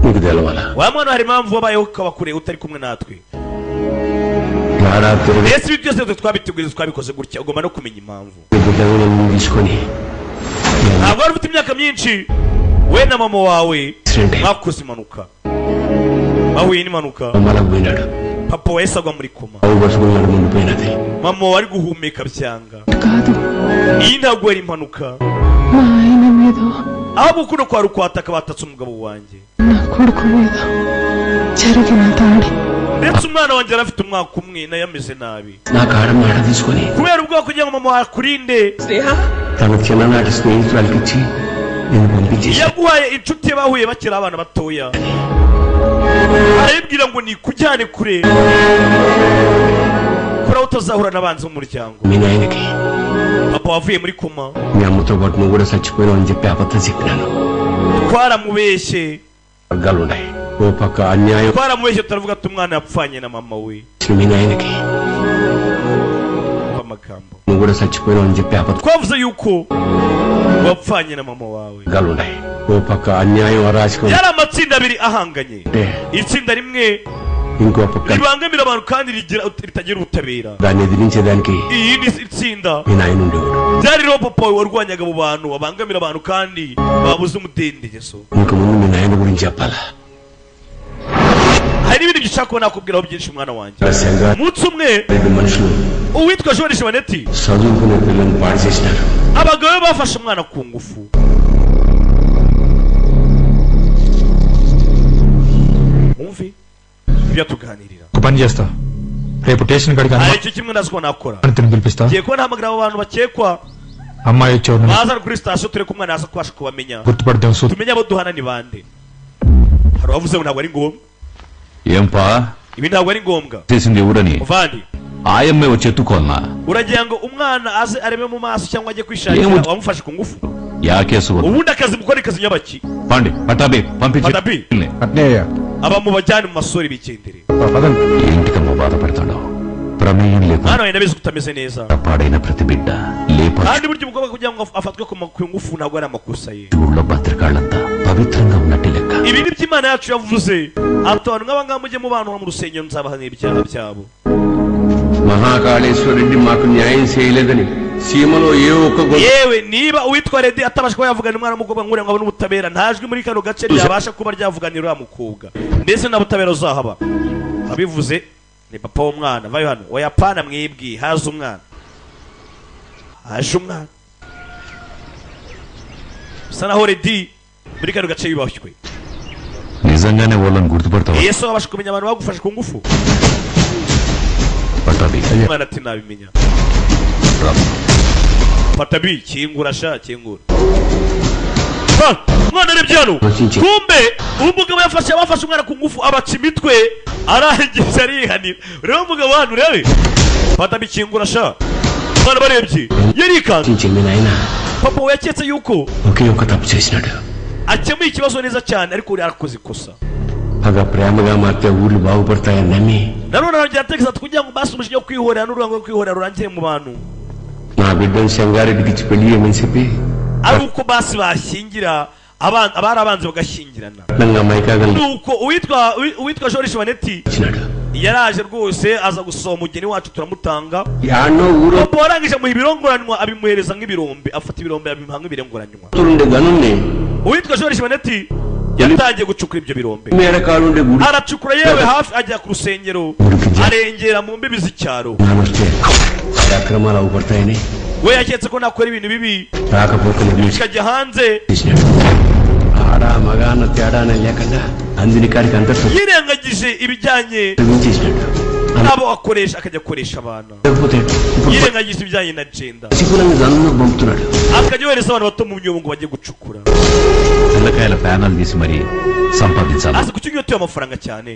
నీకు తెలవాలా wa mwana hari impamvu wabayeho ukaba kure utari kumwe natwe నాడా తిరిగి ese ibi byose twabiteguye twabikoze gutya ugomba no kumenya impamvu బిడ్డను తీసుకొని ntabwo wari ufite imyaka myinshi we na mama wawe mwakoze impanuka bahuye n'impanuka మళ్ళా పోయినాడు papa wahise agwa muri koma అవు పట్టుకున్నాడు ముందు పోయినది mama wari guhumeka byanga కాదు iyi ntabwo yari impanuka మా ఆయన మీద ahubwo kuno kwari ukwataka batatse umugabo wanjye నా కొడుకు మీద జరిగిన దాడి ndetse umwana wanjye yari afite umwaka umwe nayo ameze nabi నా కాడ మాట తీసుకొని kubera ubwoba kugira ngo mama akurinde తన చిన్ననాటి స్నేహితురాలకి ఇచ్చి నేను పంపించేసి yaguhaye inshuti ye bahuye bakiri abana batoya arayibwira ngo nikujyane kure kuri aho utazahura n'abanzi b'umuryango మీ నాయనకి papa wavuye muri koma మీ అమ్మతో పాటు నువ్వు కూడా చచ్చిపోయినావు అని చెప్పి అబద్ధం చెప్పినాను twaramubeshye వర్గాలు ఉన్నాయి ఓ పక్క అన్యాయం twaramubeshye turavuga ati umwana yapfanye na mama we మీ నాయనకి amagambo నువ్వు కూడా చచ్చిపోయినావు అని చెప్పి అబద్ధం twavuze yuko wapfanye na mama wawe వర్గాలు ఉన్నాయి ఓ పక్క అన్యాయం అరాచకం yari amatsinda abiri ahanganye అంటే itsinda rimwe ఇంకో పక్క ribangamira abantu kandi ritagira ubutabera దాన్ని ఎదిరించేదానికి iyindi itsinda మీ నాయన ఉండేవాడు byari rero papa we warwanyaga abo bantu babangamira abantu kandi babuze umudendezo ఇంక ముందు మీ నాయన గురించి చెప్పాలా hari n'ibindi byishaka kuba nakubwiraho byinshi mwana wanjye రహస్యంగా umunsi umwe 5 మనుషులు uwitwa Joel Shibaneti చదువుకునే పిల్లల్ని పాడు చేసినారు abagabo be bafashe umwana ku ngufu umvi ibyo tuganirira ఒక పని చేస్తా రేపు స్టేషన్ కాడికి hari icyo kimwe ndazi ko nakora అనుమతిని పిలిపిస్తా ngiye kuba nahamagara abo bantu bakekwa అమ్మాయి వచ్చేవాడు baza kuri sitasiyo tureke umwana yaza kubasha kubamenya గుర్తుపడతాం suit tumenye abo duhana ni bande hari uwavuze ngo ntabwo ari ngombwa ఏంపా ibi ntabwo ari ngombwa చేసింది ఎవరని muvandi ఆయమ్మే వచ్చి ఎత్తుకోన్నా uragira ngo umwana aze arebe mu maso cyangwa ajye kwishakira Yewe. wamufashe ku ngufu yeah case వద్దు. ubundi akazi mukora ikazi nyabaki పండి పట్టాబి పంపించి పట్టాబి. అట్నే అయ్యా aba mu bajyane mu masori bigendere పదండి ఏంటికమ్మ బాధ పెడతాడు ప్రమేయం లేకుండా mwana wawe ndabizi ko utameze neza పాడైన ప్రతి బిడ్డ లేప kandi burya umukobwa kugira ngo afatwe ku ngufu ntabwo ari amakosa ye ఊళ్ళో భద్రకాళ్ళంతా పవిత్రంగా ఉన్నట్టు లెక్క ibi ni byo imana yacu yavuze ati abantu nk'aba ngaba mujye mubanura mu rusengero nzabahanira ibyaha byabo మహాకాళేశ్వరుడి మాకు న్యాయం చేయలేదని సీమలో ఏ ఒక్క yewe niba uwitwa Redi atabasha kuba yavugana umwana w'umukobwa nk'uriya ngo abone ubutabera ntajwi muri kano gace ryabasha kuba ryavuganira uriya mukobwa ndetse nta butabera uzahaba abivuze ni papa w'umwana vayo hano wayapana mwibwi haje umwana haje umwana bisa naho Redi muri kano gace yubashywe నిజంగానే వాళ్ళని గుర్తుపడతావా yesu abasha kumenya abantu bagufashe ku ngufu Pattabhi umwana ati nabimenya patabi kingura sha kingura mwana arebye hano kumbe umugabo bafashe umwana ku ngufu abaca imitwe arangije arihanira ureba umugabo hano urebe patabi kingura sha mwana barebye yarikanze మీ నాయన papa we yaketse yuko ఒకే ఒక్క తప్పు చేసినాడు akemuye ikibazo neza cyane ariko uri arakoze ikosa పగ ప్రేమగా మారితే ఊర్లు బాగుపడతాయని నమ్మి nanone arongera atekereza kugira ngo basi umujinya wo kwihorera n'urwango rwo kwihorera rurangire mu bantu నా బిడ్డను సంగారెడ్డికి ఇచ్చి పెళ్లి చేయమని చెప్పి ari uko basi bashyingira abari abanzi bagashyingirana నంగా మైకాగల్ nuko uwitwa Joel Shibaneti ఇచ్చినాడు yaraje rwose aza gusoma umugeni wacu turamutanga యాడనో ఊరు papa warangije amuha ibirongoranwa abimuhereza nk'ibirombe afata ibirombe abimuha nk'ibirongoranwa ఉండే గనుల్ని uwitwa Joel Shibaneti yatangiye gucukura ibyo birombe మేడకాడుండే గుడి aracukura yewe hafi ajya ku rusengero arengera mu mbibi z'icyaro నానొస్తే అక్రమాలు అవుపడతాయని we yaketse ko nakora ibintu bibi రాకపోతే bikajya hanze చేసినాడు ఆడ మగ అన్న తేడానే లేకుండా అందిని కాడికి అంతస్తు yirengagije ibijyanye చేసినాడు n'abo akoresha akajya akoresha abantu లేకపోతే yirengagije ibijyanye na agenda పసిపులను గనుల్లో పంపుతున్నాడు akajya yohereza abantu bato mu myuga ngo bajye gucukura పిల్లకాయల ప్యానల్ తీసి మరి సంపాదించాలి azi kuki utuye amafaranga cyane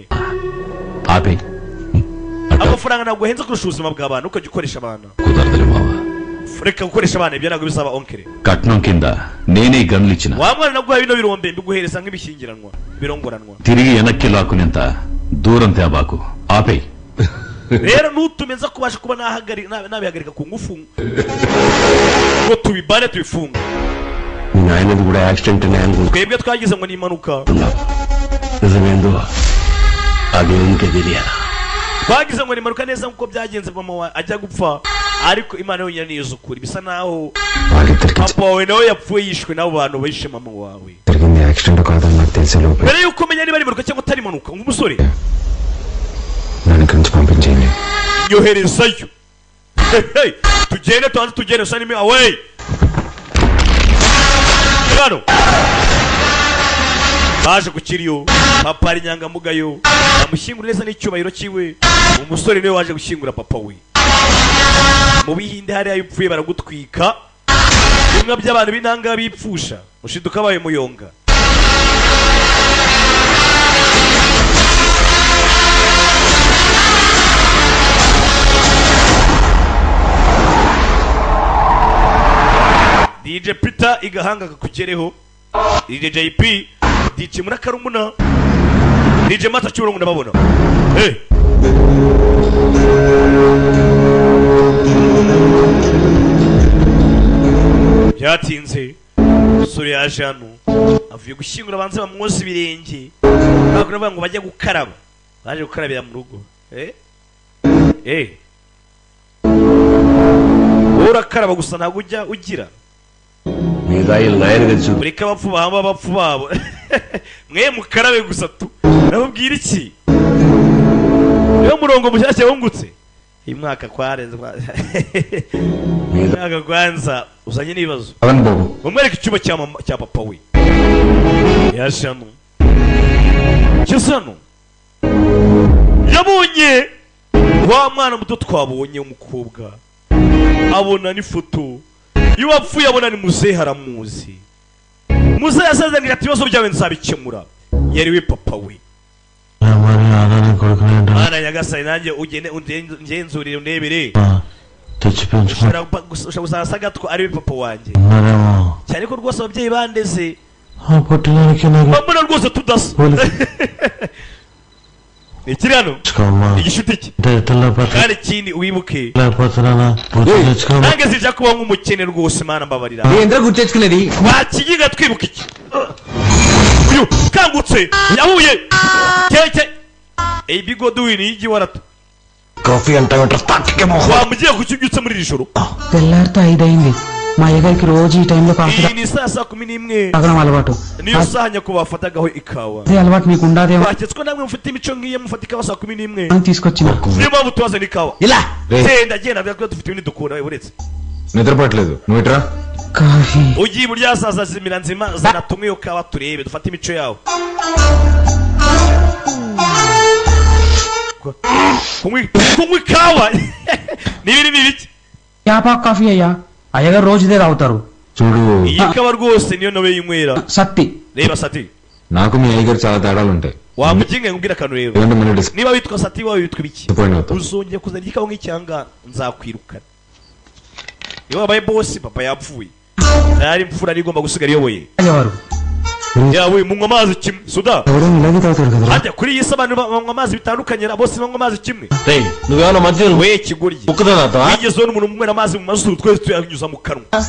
ఆపే amafaranga ntabwo ahenze kurusha ubuzima bw'abantu ukajya ukoresha abantu కుదరదులే మావా reka gukoresha abana ibyo ntabwo bizaba onkere కట్నం కింద నేనే గన్లు ఇచ్చిన wa mwana naguhaye bino birombe mbiguhereza nk'ibishyingiranwa birongoranwa తిరిగి వెనక్కి లాక్కునేంత దూరం తేబాకు ఆపే rero nutumenza kubasha kuba nabihagarika ku ngufu ngo tubibane tubifunga ఆయనది కూడా యాక్సిడెంట్ అనే అనుకుంటున్నా twebwe twagize ngo ni impanuka నిజమేందో అదేంకే తెలియాలా twagize ngo ni impanuka neza nkuko byagenze mama wa ajya gupfa ariko imana yonyine niyo ukuri bisa naho papa wawe nawe yapfuye yishwe n'abo bantu bishe mama wawe జరిగింది యాక్సిడెంట్ కాదని నాకు తెలిసే లోపే mbere yuko umenya niba ari impanuka cyangwa atari impanuka umusore నన్ను ఇక్కడి నుంచి పంపించేయండి nyoherezayo tugende tubanze tugende usa n'imi away hano baje ku kiriyo papa ari nyangamugayo amushyingura neza n'icyubahiro cyiwe umusore niwe waje gushyingura papa we mu bihinde hariya yapfuye baragutwika bimwe by'abantu b'intanga bipfusha ushiduka baye muyonga DJ Peter igahanga kakugereho DJ JP DJ Murakarumuna DJ Mata cyuro ngo ndababona byatinze suri yaje hano avuye gushyingura abanze bamwoza ibirenge bavuga ngo bajya gukaraba baje gukarabira mu rugo urakaraba gusa ntabwo ujya ugira ureka abapfu bahamba abapfu babo mwe mukarabe gusa tu nababwira iki niyo murongo mushyashya wungutse uyu mwaka kwarenze mwaka kwanza uzanye n'ibibazo bamwereka icyuma cya papa we yashano cyasano yabonye wa mwana muto twabonye umukobwa abona n'ifoto iyo wapfuye abona ni muzehe haramuzi muzehe yasezeranyije ati ibibazo byawe nzabikemura yari we papa we mwana nyagasani nanjye ugende ungenzurire undebere ushobora gusanga sagatwa ari we papa wanjye cyane ko rwose ababyeyi bandeze bambona rwose tudasa ikiri hano igishuti cye kandi ikindi wibuke nange zija kuba nk'umukene rwose mana mbabarira wakigiga twibuka iki uyu kangutse yahuye keke bigo duwini y'igi warata wamugiye kukibyutse muri iri joro తెల్లారితో 5 అయింది మా అయ్యగారికి రోజు ఈ టైంలో coffee iyi ni saa 11 తాగడం అలవాటు niyo saha nyakubahwa wafatagaho ikawa అదే అలవాటు మీకు ఉండదేమో baketswe namwe mufite imico ngiye mufata ikawa saa 11 అని తీసుకొచ్చిన niyo mpamvu tubazana ikawa genda kuko dufite ibindi dukura uretse నిద్రపట్లేదు నువ్వు ఇట్రా coffee ugiye burya saza zimira nzima zanatumwe yo kawa turebe dufate imico yawe kunywa ikawa n'ibiri n'ibiki యాపా కాఫీ అయ్యా అయ్యగారు రోజు ఇదే తాగుతారు చూడు iyi kawa rwose niyo nawe yinywera Satti reba sati నాకు మీ అయ్యగారు చాలా తేడాలు ఉంటాయి wamuginga ngubwira akantu rero ఏమంటే మన disc niba witwa sati wawe witwa ibiki point out uzongera kuzana igikawa nk'icyanga nzakwirukana iyo wabaye boss papa yapfuye nari mfura ari igomba gusigara iyoboye అయ్యేవారు yawe munywa amazi kimwe suda ఎవరైనా ఇలాగే తాగుతారు కదా hajya kuri iyi sabanu banywa amazi bitandukanye bose banywa amazi kimwe నువ్వేమన్నా మధ్యలో we kigoryi ముక్కుదా wigezeho n'umuntu umwe amazi mu mazuru twese tuyanyuza mu kanwa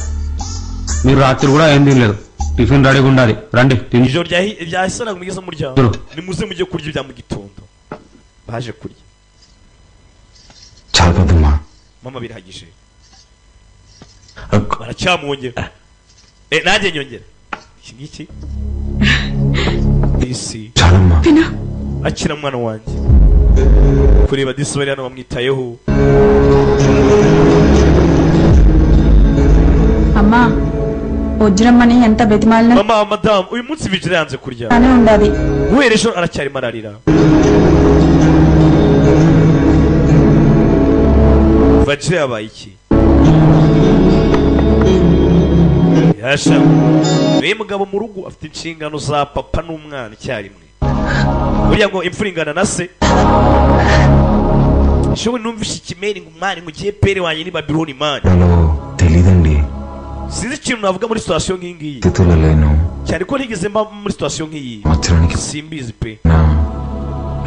మీరు రాత్రి కూడా ఏం తినలేదు టిఫిన్ రెడీగా ఉండాలి రండి ijoro ryahise mugeze muryango nimuze mujye kurya ibya mu gitondo baje kurya చాలా పెద్దమ్మా mama birahagije baracyamwongera nanjye nyongera iki ngiki isi చాలమ్మా akira mwana wanjye kureba disibari hano bamwitayeho అమ్మా వజ్రమ్మని ఎంత బెతిమాలినా mama madamu uyu munsi vigile yanze kurya అనే ఉండాలి guhera ejo aracyarimo ararira vigile yabaye iki yasha uyu mugabo mu rugo afite inshingano za papa n'umwana icyarimwe burya ngo imfura ingana na se showe numvishe ikimeri ngo umwana mugiye pere wanjye ni Babyloni man తెలీదండి sinzi ikintu navuga muri situation nk'iyi ngiyi స్థితిలో లేను cyane ko ntigeze mba muri situation nk'iyi సంవత్సరానికి simbizi pe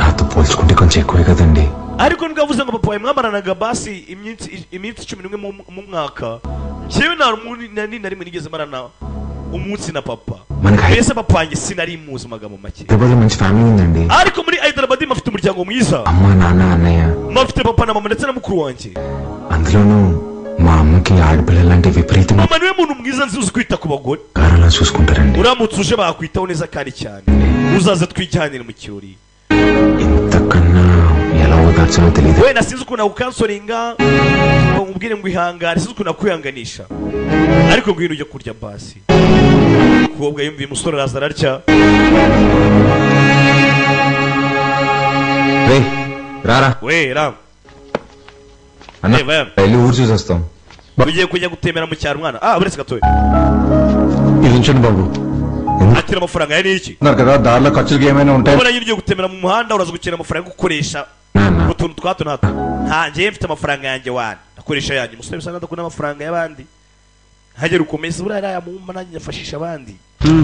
నాతో పోల్చుకుంటే కొంచెం ఎక్కువే కదండి ariko ntigavuze ngo papa wawe mwamaranaga basi iminsi 11 mu mwaka. Jewe na rimwe nigeze marana umunsi na papa. Mbese papa wanjye sinari muzi magambo make. Hydrobad మంచి ఫ్యామిలీ ఉందండి. Ariko muri Hyderabad mafite umuryango mwiza. అమ్మ నాన్న అన్నయ్య. Mafite papa na mama ndetse na mukuru wanjye. అందులోనూ మా అమ్మకి ఆడపిల్లలంటే విపరీతం. Mama niwe muntu mwiza nzi uzi kwita ku bagore. కారణాలు చూసుకుంటారండి. Uramutse uje bakwitaho neza kandi cyane. Uzaze twijyanire mu kirori. ఇంతకన్నా ఎలా ఓదార్చాలో తెలియదు. We nasinzi ukuntu nakukansoringa umubwire ngo ihangane, sinzi ukuntu nakwihanganisha. Ariko ngwino ujye kurya basi. Kubwa yumviye umusore araza ararya. రేయ్ రారా. We ram. అన్న వెళ్ళి ఊరు చూసి వస్తాం. Ugiye kujya gutembera mu cyaro mwana. Buretse gatoya. ఇది ఉంచండి బాబు. Akira amafaranga ya niki? ఉన్నారు కదా దారిలో ఖర్చులు ఏమైనా ఉంటాయి. Ubona ugiye gutembera mu muhanda uraza gukina amafaranga gukoresha. Utuntu twato nato. Nje mfite amafaranga yanjye wana. Akoresha yanjye. Musore bisanga ndakuna amafaranga y'abandi. Hagera ukomeza burara yamumba nanjye yafashisha abandi.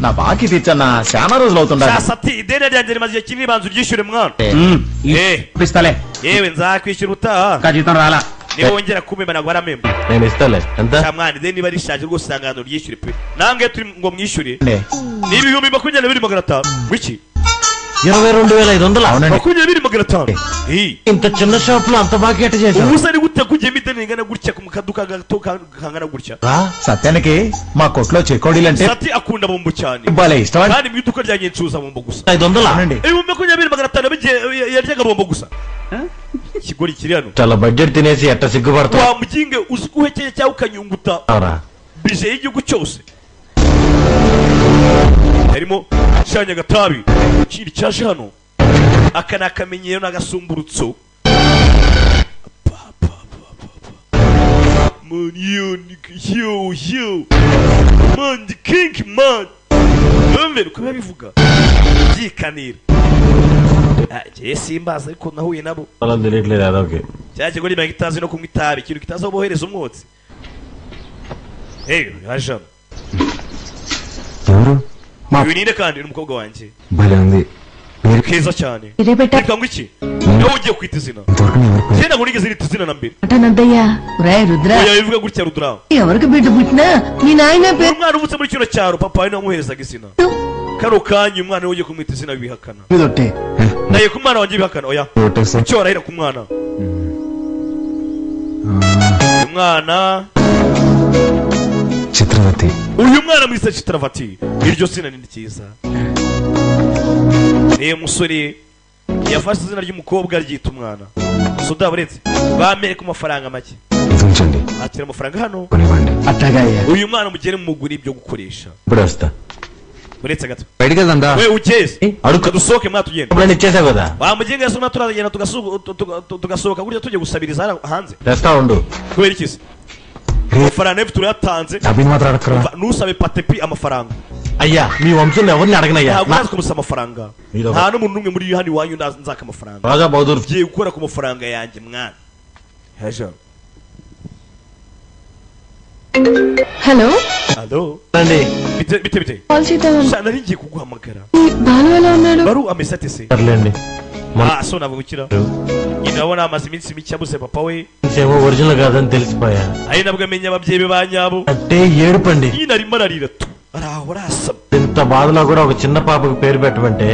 నా బాకీ తీర్చన్నా చాలా రోజులు అవుతుందా. Sasati idene ryanjye rimaze kinini banzu ryishyure mwana. ఇస్తాలే. Yewe nzakwishyura utaha. జీతం రాలా. Niba wongera kumema nagwa aramemba. నేను ఇస్తాలే. ఎంత? Mwana idene niba rishaje rwose sangano ryishyure pe. Nange turi ngo mwishyure. Ni 22,500. Wiki? 22,500. అవునండి. 22,500. ఇంత చిన్న షాప్ లో అంత బాకీ ఎట్ట చేశావు? Ubusari gute kujye midene ngana gutya ku mukaduka gato kangana gutya. సత్యానికి మా కొట్లో చెకోడీలంటే Sati akunda bombo cyane. భలే ఇష్టం. Kandi mu iduka ryanjye ncuza bombo gusa. 500. అవునండి. 22,500 bije yaryaga bombo gusa. Kigori kiri hano. చాలా బడ్జెట్ తినేసి ఎట్ట సిగ్గుపడతావు? Wa muginge uzikuhekeye cyangwa ukanyunguta. Bije y'igihugu cyose. Harimo shanya gatabi. Kiri cyaje hano. Aka nakamenyero nagasumburutso. Man, yo. Man, the king, man. Umve uko bivuga. Byikanira. Je simbaza ariko nahuye nabo. అలా తెలియట్లేదు అదొకే. Cyaje gori bagitazi no kunywa itabi, ikintu kitaza bohereza umwotsi. Hey, Rajan. ఎవరు? Winine kandi umukobwa wanjye. భలే ఉంది. Keza cyane. ఇదే బెట్ట Reka ngo iki? Nawe ugiye kwita izina. ఇంతవరకు నేను ఎవరికి Cyenda ngo nigeze nita izina na mbere. అంటానద్దయ్యా రే Rudra Oya bivuga gutya Rudra. ఎవరికి బిడ్డ పుట్టినా మీ నాయన పేరు Umwana ubutse muri kino cyaro papa we namuherezaga izina. Karo kanyu umwana we ugiye kumwita izina bihakana. ఇదొట్టే. Naye ku mwana wanjye bihakana oya. ఓటేసా? Cyo arahira ku mwana. Umwana Chitravathi. uyu mwana mwise Chitravati. Iryo zina ni cyiza. Niyo musore yafashe izina ry'umukobwa ryita umwana. Soda buretse bamere ku mafaranga make. ఇది ఉంచండి. Akira amafaranga hano. కొనివ్వండి. అట్టగా అయ్యా. Uyu mwana mugere mu muguri ibyo gukoresha. ఇప్పుడు వస్తా. Buretse gato. బయటికి వెళ్దా? We ugeze. అడుగు. Dusohoke mwa tugenda. ఇప్పుడు ఇచ్చేసావు కదా. Bamugenga yasoma turagenda tugasohoka gutya tujye gusabiriza hanze. తెస్తా ఉండు. Kubera iki se? Amafaranga y'efu turayatanze. డబ్బిని మాత్రం అడగరా. Nusabe patepi amafaranga. అయ్యా మీ వంశంలో ఎవరిని అడగనయ్యా. Ntabwo nazi kumusaba amafaranga. Nta n'umuntu n'umwe muri hano iwanyu nzaka amafaranga. రాజా Baudur. Ngiye gukora ku mafaranga yanjye mwana. Haja. Hello Hello. అండి. Bite. కాల్ చేద్దామని Sana ngiye kuguhamagara. Balu ఎలా ఉన్నాడు? Baru ameze ate se? సర్లేండి. So navugukira. Nyina abona amaze iminsi mike abuze papa we. ఏమో ఒరిజినల్ కాదని తెలిసిపోయా. Ari nabwo amenya ababyeyi be ba nyabo. అంటే ఏడుపండి. Nyina arimo ararira tu. Arahora asaba. ఇంత బాధలో కూడా ఒక చిన్న పాపకు పేరు పెట్టమంటే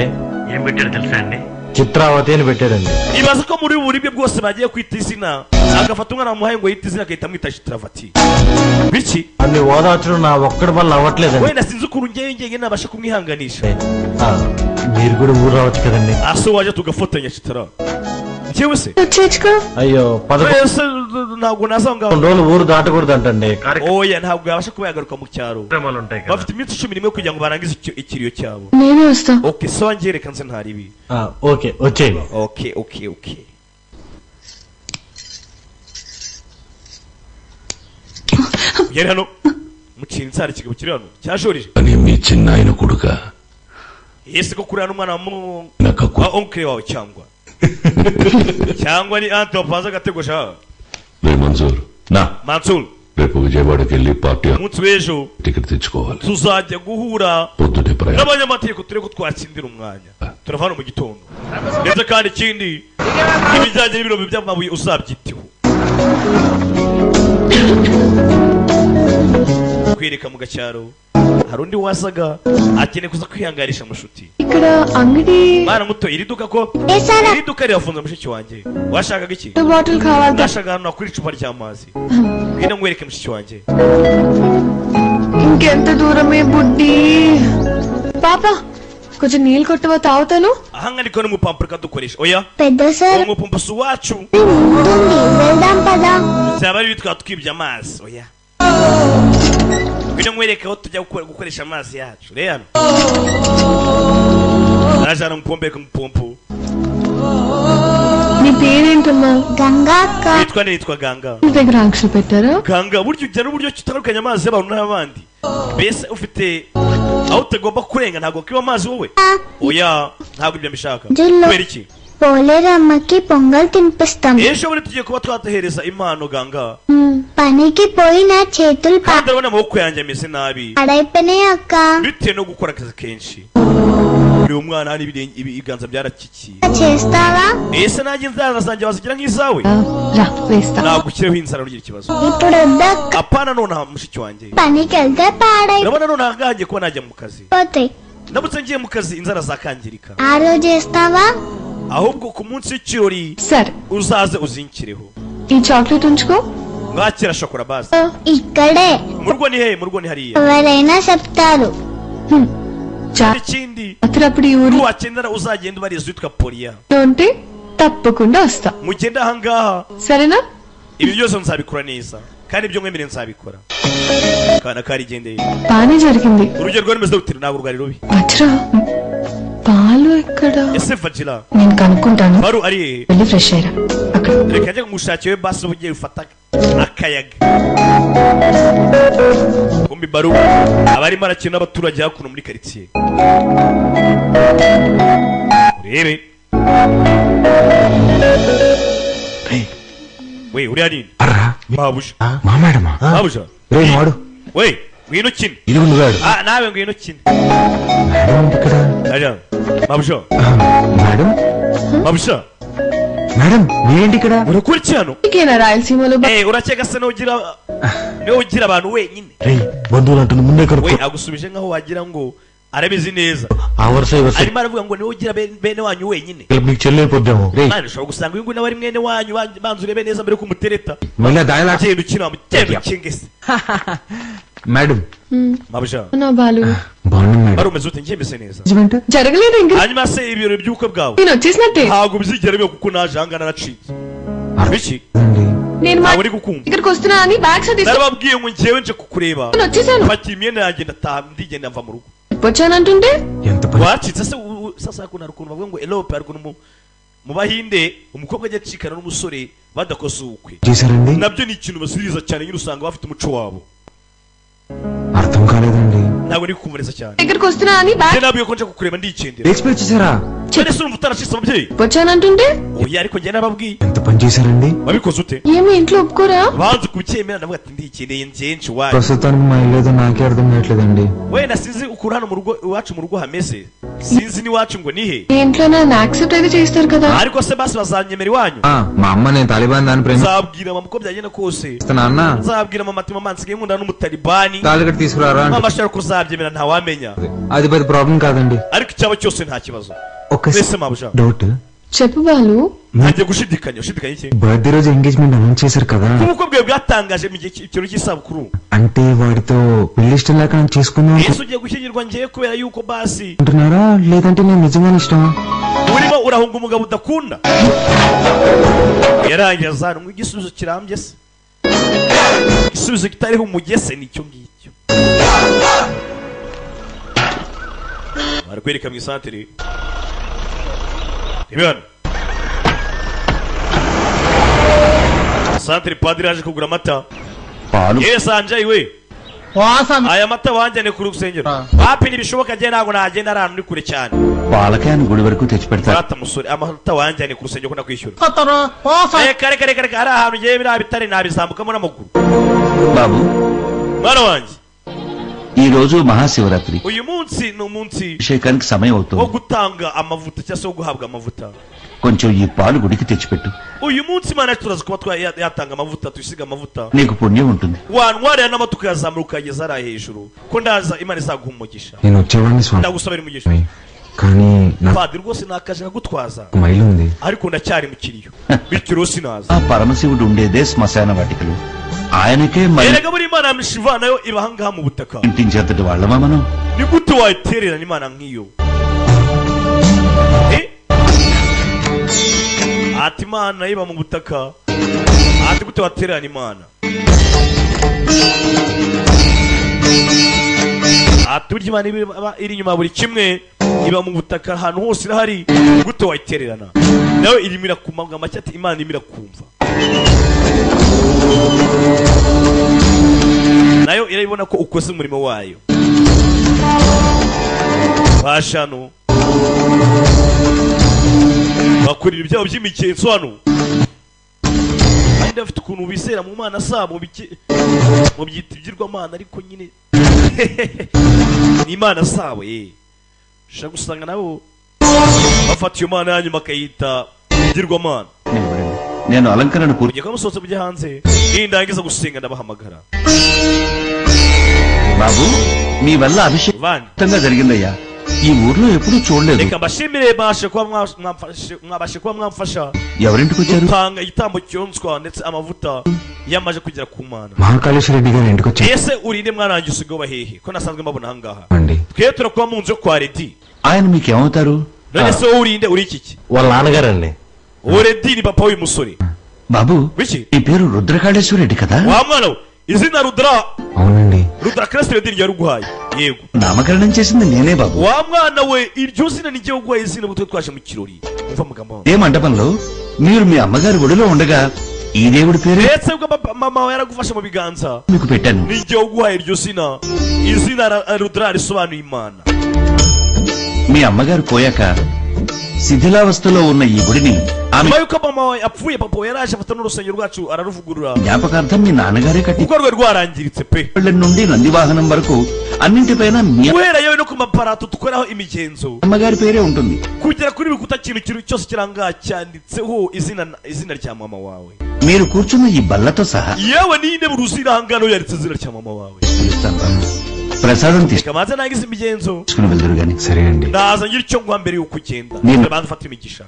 ఏం పెట్టాడు తెలుసా అండి? చిత్రావతి అని పెట్టాడండి. Ibaza ko muri buri bwe bwose bagiye kwita izina. Agafata umwana wamuhaye ngo yite izina akahita amwita Chitravati. Biki? అన్ని ఓదార్చడం నా ఒక్కడి వల్ల అవ్వట్లేదండి. Wenda sinzi ukuntu njye nabasha kumwihanganisha. మీరు కూడా ఊరు రావచ్చు కదండి. Aso waje tugafatanya Chitara. Njyewe se? వచ్చేచ్చుకో. అయ్యో 11 ntabwo nazanga. రోజులు ఊరు దాటకూడదు అంటండి. Oya ntabwo yabasha kuba yagaruka mu cyaro. ప్రేమలు ఉంటాయి కదా. Bafite iminsi 11 kugira ngo barangize ikiriyo cyabo. నేనే వస్తా. Okay, so angereka nze ntaribi. Okay వచ్చేయండి. Okay. Yari hano mukinyi nsari kigabo kiri hano cyashorije. అని మీ చిన్నాయన కొడుక Ese ko kurana umwana mu nakaku wa oncle wawe cyangwa ni anto paza gatego sha. రే మంజూర్ నా Mansur రేపు విజయవాడకి వెళ్ళి పార్టీ umunsi w'ejo టికెట్ తెచ్చుకోవాలి. tuzajya guhura పొద్దుటే ప్రయాణం. n'abanyamategeko tureko twatsindira umwanya turavana mu gitondo ndetse kandi ikindi ibijyanye n'ibirombe by'amabuye uzabyiteho. Kwereka mu gacyaro hari undi wasaga akeneye kuza kwihangarisha mushuti. ఇక్కడ అంగడి Mwana muto iri duka ko iri duka rirafunze mushiki wanjye. Washakaga iki? Bottle కావాలి Nashaka hano nakuri icupa ry'amazi. Ngwino nkwereke mushiki wanjye. ఇంకెంత దూరమే బుడ్డి పాప కొంచెం నీళ్ళు కొట్టవా తాగుతాను. Ahanga ndiko n'umupampurika dukoresha. Oya. పెద్ద సార్ Umupampasi wacu. వెళ్దాం పదా. Cyaba ari bitwa twibye amazi. Oya. Ngwino nkwereke aho tujya gukoresha amazi yacu. Rero. Najana mupombe kumupompo. నీ పేరేంటమ్మా? గంగా అక్క. Nitwa Ganga. నీ దగ్గర ఆంక్షలు పెట్టారా? Ganga buryo ujya n'uburyo kitandukanye amazi y'abantu n'abandi. Bese ufite aho utagomba kurenga ntabwo kiba amazi wowe. Oya ntabwo ibyo mbishaka. Kubera iki? పోలేరమ్మకి పొంగల్ తినిపిస్తాం. Ejo buri tugiye kuba twatahereza impano Ganga. పనికి పోయి నా చేతులు kandi urabona amaboko yanjye ameze nabi. పాడైపోయినాయి అక్క. Bitewe no gukora akazi kenshi. Uri umwana hari ibiganza byarakikiye. చేస్తావా? Ese nanjye inzara zanjye wazigira nk'izawe? రా వేస్తా. Nagukireho inzara ugira ikibazo. ఇప్పుడు వద్దక్క. Apana none mushiki wanjye. పనికి వెళ్తే Urabona none ahangaye ko najya mu kazi. పాడైపోతాయి. Ndabutse ngiye mu kazi inzara zakangirika. ఆ రోజు చేస్తావా? Ahubwo ku munsi w'ikirori సరే uzaze uzinkireho. ఈ చాక్లెట్ ఉంచుకో. Ngakira shokora basi. ఇక్కడే. Mu rugo ni he? Mu rugo ni hariya. ఎవరైనా చెప్తారు. Ikindi అప్పుడు ఈ ఊరు wakenera uzagenda ubariza witwa Poliya. ఉంటే తప్పకుండా వస్తా. Mugenda ahangaha. సరేనా? Ibi byose nzabikora neza kandi ibyo mwemere nzabikora. Kana karigendeye. బానే జరిగింది. Urugero rwari rumeze rute? Ntabwo rwari rubi. Vajra పాలు ఎక్కడ? Ese Vajila. నేను కనుక్కుంటాను. Baru ari వెళ్ళి ఫ్రెష్ అయ్యరా. అక్కడ reka njye ngushakire basi ugiye ufata akayaga. Kumbi Baru abarimo arakina n'abaturage hakuno muri quartier. Urebe. We uri ari? అర్రా Babuja. మా మేడమా? Babuja. రే వాడు We ngwino kine. ఇదిగో నువ్వాడు. Nawe ngwino kine. మేడం ఏంటి ఇక్కడ? Aja. Babuja. Madam Babuja. Madam మీరేంటి ఇక్కడ? Urakurikirano? ఇంకేనా రాయలసీమలో urakeka se n'ugira abantu wenyine. రే బంధువులు అంటుంది ముందే కనుక్కో. We agusubije nkaho wagira ngo arabizi neza. ఆ వరుస వరుస arimo aravuga ngo niwe ugira bene wanyu wenyine. మీకు చెల్లెలిపోద్దాము. రే Mwana ushobora gusanga uyu nguyu nawe ari mwene wanyu banzu urebe neza mbere ko umutereta. మళ్ళీ దాయలా Genda ukina mutendo kingese. Madam Mabusha. నా బాలు బాగున్నాను madam. Bari umeze ute njye neza. జరగలేదు ఇంకా. Hanyuma se ibirori by'ubukwe bwawe. నేను వచ్చేసినట్టే. Ntabwo bizigera biba kuko naje ahangana nacitse. Biki? నేను Ntabwo uri gukumva. ఇక్కడికి వస్తున్నా అని బ్యాగ్స్ అది Narababwiye ngo njyewe nje kukureba. నేను వచ్చేసాను. Fata imyenda yanjye ndataha ndigenda mva mu rugo. వచ్చానంటుంటే ఎంత పని Wacitse se sasa kuna rukuntu bavuga ngo elope ariko mu bahinde umukobwa ajya acikana n'umusore badakoze ubukwe. చేశారండి? Nabyo ni ikintu basiriza cyane nyine usanga bafite umuco wabo. అర్థం కాలేదండి. Ntabwo ndi kukumureza cyane. ఇక్కడికి వస్తున్నా అని bag Njye nabwiye ko nje kukureba ndigendera. Expect చేశారా? None se urumva utaracitse ababyeyi? వచ్చానంటుంటే Oya ariko njye nababwiye. ఎంత పని చేశారండి? Wabikoze ute? ఏమి ఇంట్లో ఒప్పుకోరా? Banze kubyemera ndavuga ati ndigendeye njenshi wayo. ప్రస్తుతానికి మా ఇల్లు ఏదో నాకే అర్థం కావట్లేదండి. Wenda sinzi ukuntu hano mu rugo iwacu mu rugo hameze. Sinzi n'iwacu ngo nihe. మీ ఇంట్లో నన్ను యాక్సెప్ట్ అయితే చేస్తారు కదా. Ariko se basi bazanyemera iwanyu. మా అమ్మ నేను తాలిబాన్ దాన్ని Nzabwira mama uko byagenda kose. ప్రేమిస్తున్నా అన్న. Nzabwira mama ati mama nsigaye nkunda n'umutalibani. తాలిగట్టు తీసుకురారా అంటే. Mama ashaka kuzabyemera ntawamenya. అది పెద్ద ప్రాబ్లం కాదండి. Ariko icyaba cyose nta kibazo. ఒక Mbese mabusha. డౌట్. చెప్పు Balu. Ntangiye gushidikanya iki? Birthday రోజు ఎంగేజ్మెంట్ అనౌన్స్ చేశారు కదా. Ubukwe bwe bwatangaje mu gihe cy'ikirori cy'isabukuru. అంటే వాడితో పెళ్లి ఇష్టం లేక నన్ను చేసుకుందాం Yesu ugiye gushyingirwa ngiye kubera yuko basi. అంటున్నారా లేదంటే నేను నిజంగానే ఇష్టమా? Urimo urahunga umugabo udakunda. Yarangiye azana ngo igisubizo kirambye se. Igisubizo kitariho umugese nicyo ngicyo. Barakwereka mu isantere. Ibana. Santere padiri aje kugura amata. పాలు Yes Anjay we. Aya mata wanjyane ku rusengero. Wapi nibishoboka je ntago nagenda ari ahantu uri kure cyane. పాలకే అని గుడి వరకు తెచ్చి పెడతారు. Fata musore amata wanjyane ku rusengero ko nakwishyura. Kare ari ahantu je bira bitari nabizambukamo n'amaguru. బాబు Mwana wanjye. ఈ రోజు Mahashivratri. Uyu munsi ni umunsi అభిషేకానికి సమయం wo అవుతుంది. gutanga amavuta cyangwa se wo guhabwa amavuta. కొంచెం ఈ పాలు గుడికి తెచ్చిపెట్టు. uyu munsi Imana turaza kuba yatanga amavuta tuyisiga amavuta నీకు పుణ్యం ఉంటుంది. wantwariye n'amatuka yazamuka ukageza ari hejuru ko ndaza Imana izaguha umugisha. నేను వచ్చేవాడిని స్వామి ndagusabira umugisha కానీ నాకు padiri rwose nakaje gutwaza మైలు ఉంది ariko ndacyari mu kiriyo bityo rwose naza. ఆ పరమశివుడు ఉండేదే శ్మశాన వాటికలు. ఆయనకే erega buri Imana yamishiva nayo iba ahangaha mu butaka. ఇంటించేతటి వాళ్ళమా మనం? ni gute wayitererana Imana nk'iyo? ati Imana iba mu butaka, ati gute watererana Imana? ati burya Imana iri inyuma buri kimwe, iba mu butaka ahantu hose irahari, gute wayitererana? nawe irimo irakumva make ati Imana irimo irakumva, nayo irabibona ko ukoze umurimo wayo. bashano bakorera ibyabo by'imikenzo hano, kandi bafite ukuntu bizera mu Mana sabo mu byita ibyirwamana, ariko nyine ni Imana sabo ushaka gusanga nabo bafata iyo Mana yanyu bakayita ibyirwamana. నేను అలంకరణ ugiye kumusotsa mujye hanze, nindangiza gusenga ndabahamagara. బాబు మీ వల్ల అభిషేకంగా జరిగిందయ్యా. ఈ ఊర్లో ఎప్పుడు చూడలేదు. reka mbashimire bashe kuba mwabashe kuba mwamfasha ఎవరింటికి వచ్చారు? gutanga igitambo cyonswa ndetse amavuta yamaje kugera ku Mana. Mahakaleshwar రెడ్డి గారి ఇంటికి వచ్చాను ese urinde mwarangiye usigaye bahehe ko nasanzwe mbabona ahangaha? అండి twe turakuba mu nzu yo kwa Redi. ఆయన మీకేమవుతారు? none se wowe urinde uri iki? వాళ్ళ నాన్నగారండి. uwo Redi ni papa w'uyu musore. బాబు Wiki? ఈ పేరు రుద్రకాళేశ్వర రెడ్డి కదా? wa mwana we izina Rudra, అవునండి Rudra Kresti Redi yaruguhaye. yego నామకరణం చేసింది నేనే బాబు. wa mwana we iryo zina ni jye uguhaye izina butwe twaje mu kirori. umva mugamba ఏ మండపంలో మీరు మీ అమ్మగారి ఒడిలో ఉండగా ఈ దేవుడి పేరు ndetse ubwo mama we yaragufashe mu biganza మీకు పెట్టాను. ni jye uguhaye iryo zina. izina Rudra risobanuye Imana. మీ అమ్మగారు పోయాక శిథిలావస్థలో ఉన్న ఈ గుడిని ఆమె nyuma yuko mama we apfuye papa we yaraje afata n'urusengero rwacu araruvugurura జ్ఞాపకార్థం మీ నాన్నగారే కట్టి kuko rwe rwarangiritse pe. నుండి నందివాహనం వరకు అన్నింటిపైన మీ guhera yewe no ku maparato dukoraho imigenzo అమ్మగారి పేరే ఉంటుంది. kugera kuri bikuta kintu cyose kirangaha cyanditseho izina rya mama wawe. మీరు కూర్చున్న ఈ బల్లతో సహా yewe n'intebe uruzira ahangano yanditse izina rya mama wawe. పిలుస్తాను బాబు. ప్రసాదం kamaze nangize imigenzo తీసుకుని వెళ్దురు గాని. సరే అండి. ndaza ngira icyo ngwa mbere yuko ugenda Niba- banza ufata imigisha.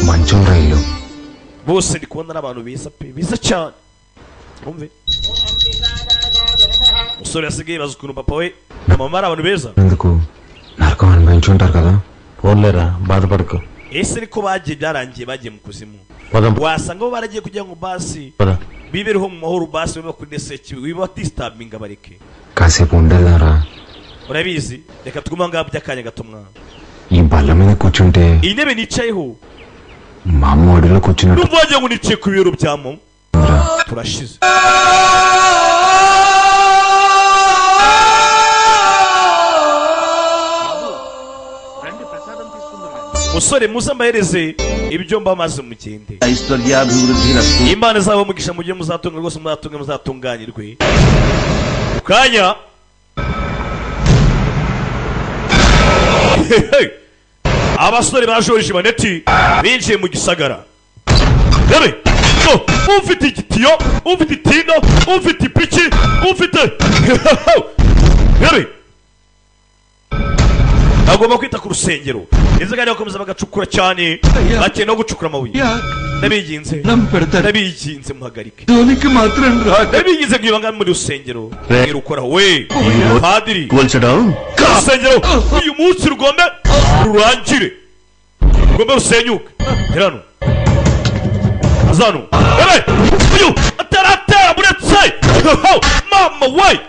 మంచం రైలు bose ndi kubona n'abantu beza pe, beza cyane. umve umusore yasigaye baza ukuntu papa we na mama ari abantu beza. ఎందుకు నరకం అనుభవించుంటారు కదా. ఫోన్లేరా బాధపడకు. ese niko bagiye byarangiye bagiye mu kuzimu. పదం wasanga bo baragiye kugira ngo basi పద. bibereho mu mahoro, basi biba kuri neseki wiba distabinga bareke. కాసేపు ఉండేదారా urabizi reka twuma ngaho by'akanya gato mwana. ఈ బల్ల మీద కూర్చుంటే iyi ntebe nicayeho మా అమ్మ ఒడిలో కూర్చున్నట్టు numva wagira ngo niciye ku bibero bya mama. turashize musore muze mbahereze ibyo mba maze mugende. ఐశ్వర్యాభివృద్ధి రస్తు. imana zabo mugisha mujye muzatunga rwose muzatunganirwe. kanya abasore bajoje maneti binjiye mu gisagara. Dore ufite igitiyo, ufite itinga, ufite ipiki, ufite dore agomba kwita ku rusengero. inzoga bakomeza bagacukura cyane, bakeye no gucukura amabuye. ndabiginze ndabiginze muhagarike. ndabiginze mwibanga muri rusengero mwirukoraho we padiri. urusengero uyu munsi rugombe rurangire, rugombe rusenyuke. herano azano uyu ataratera muretse mama we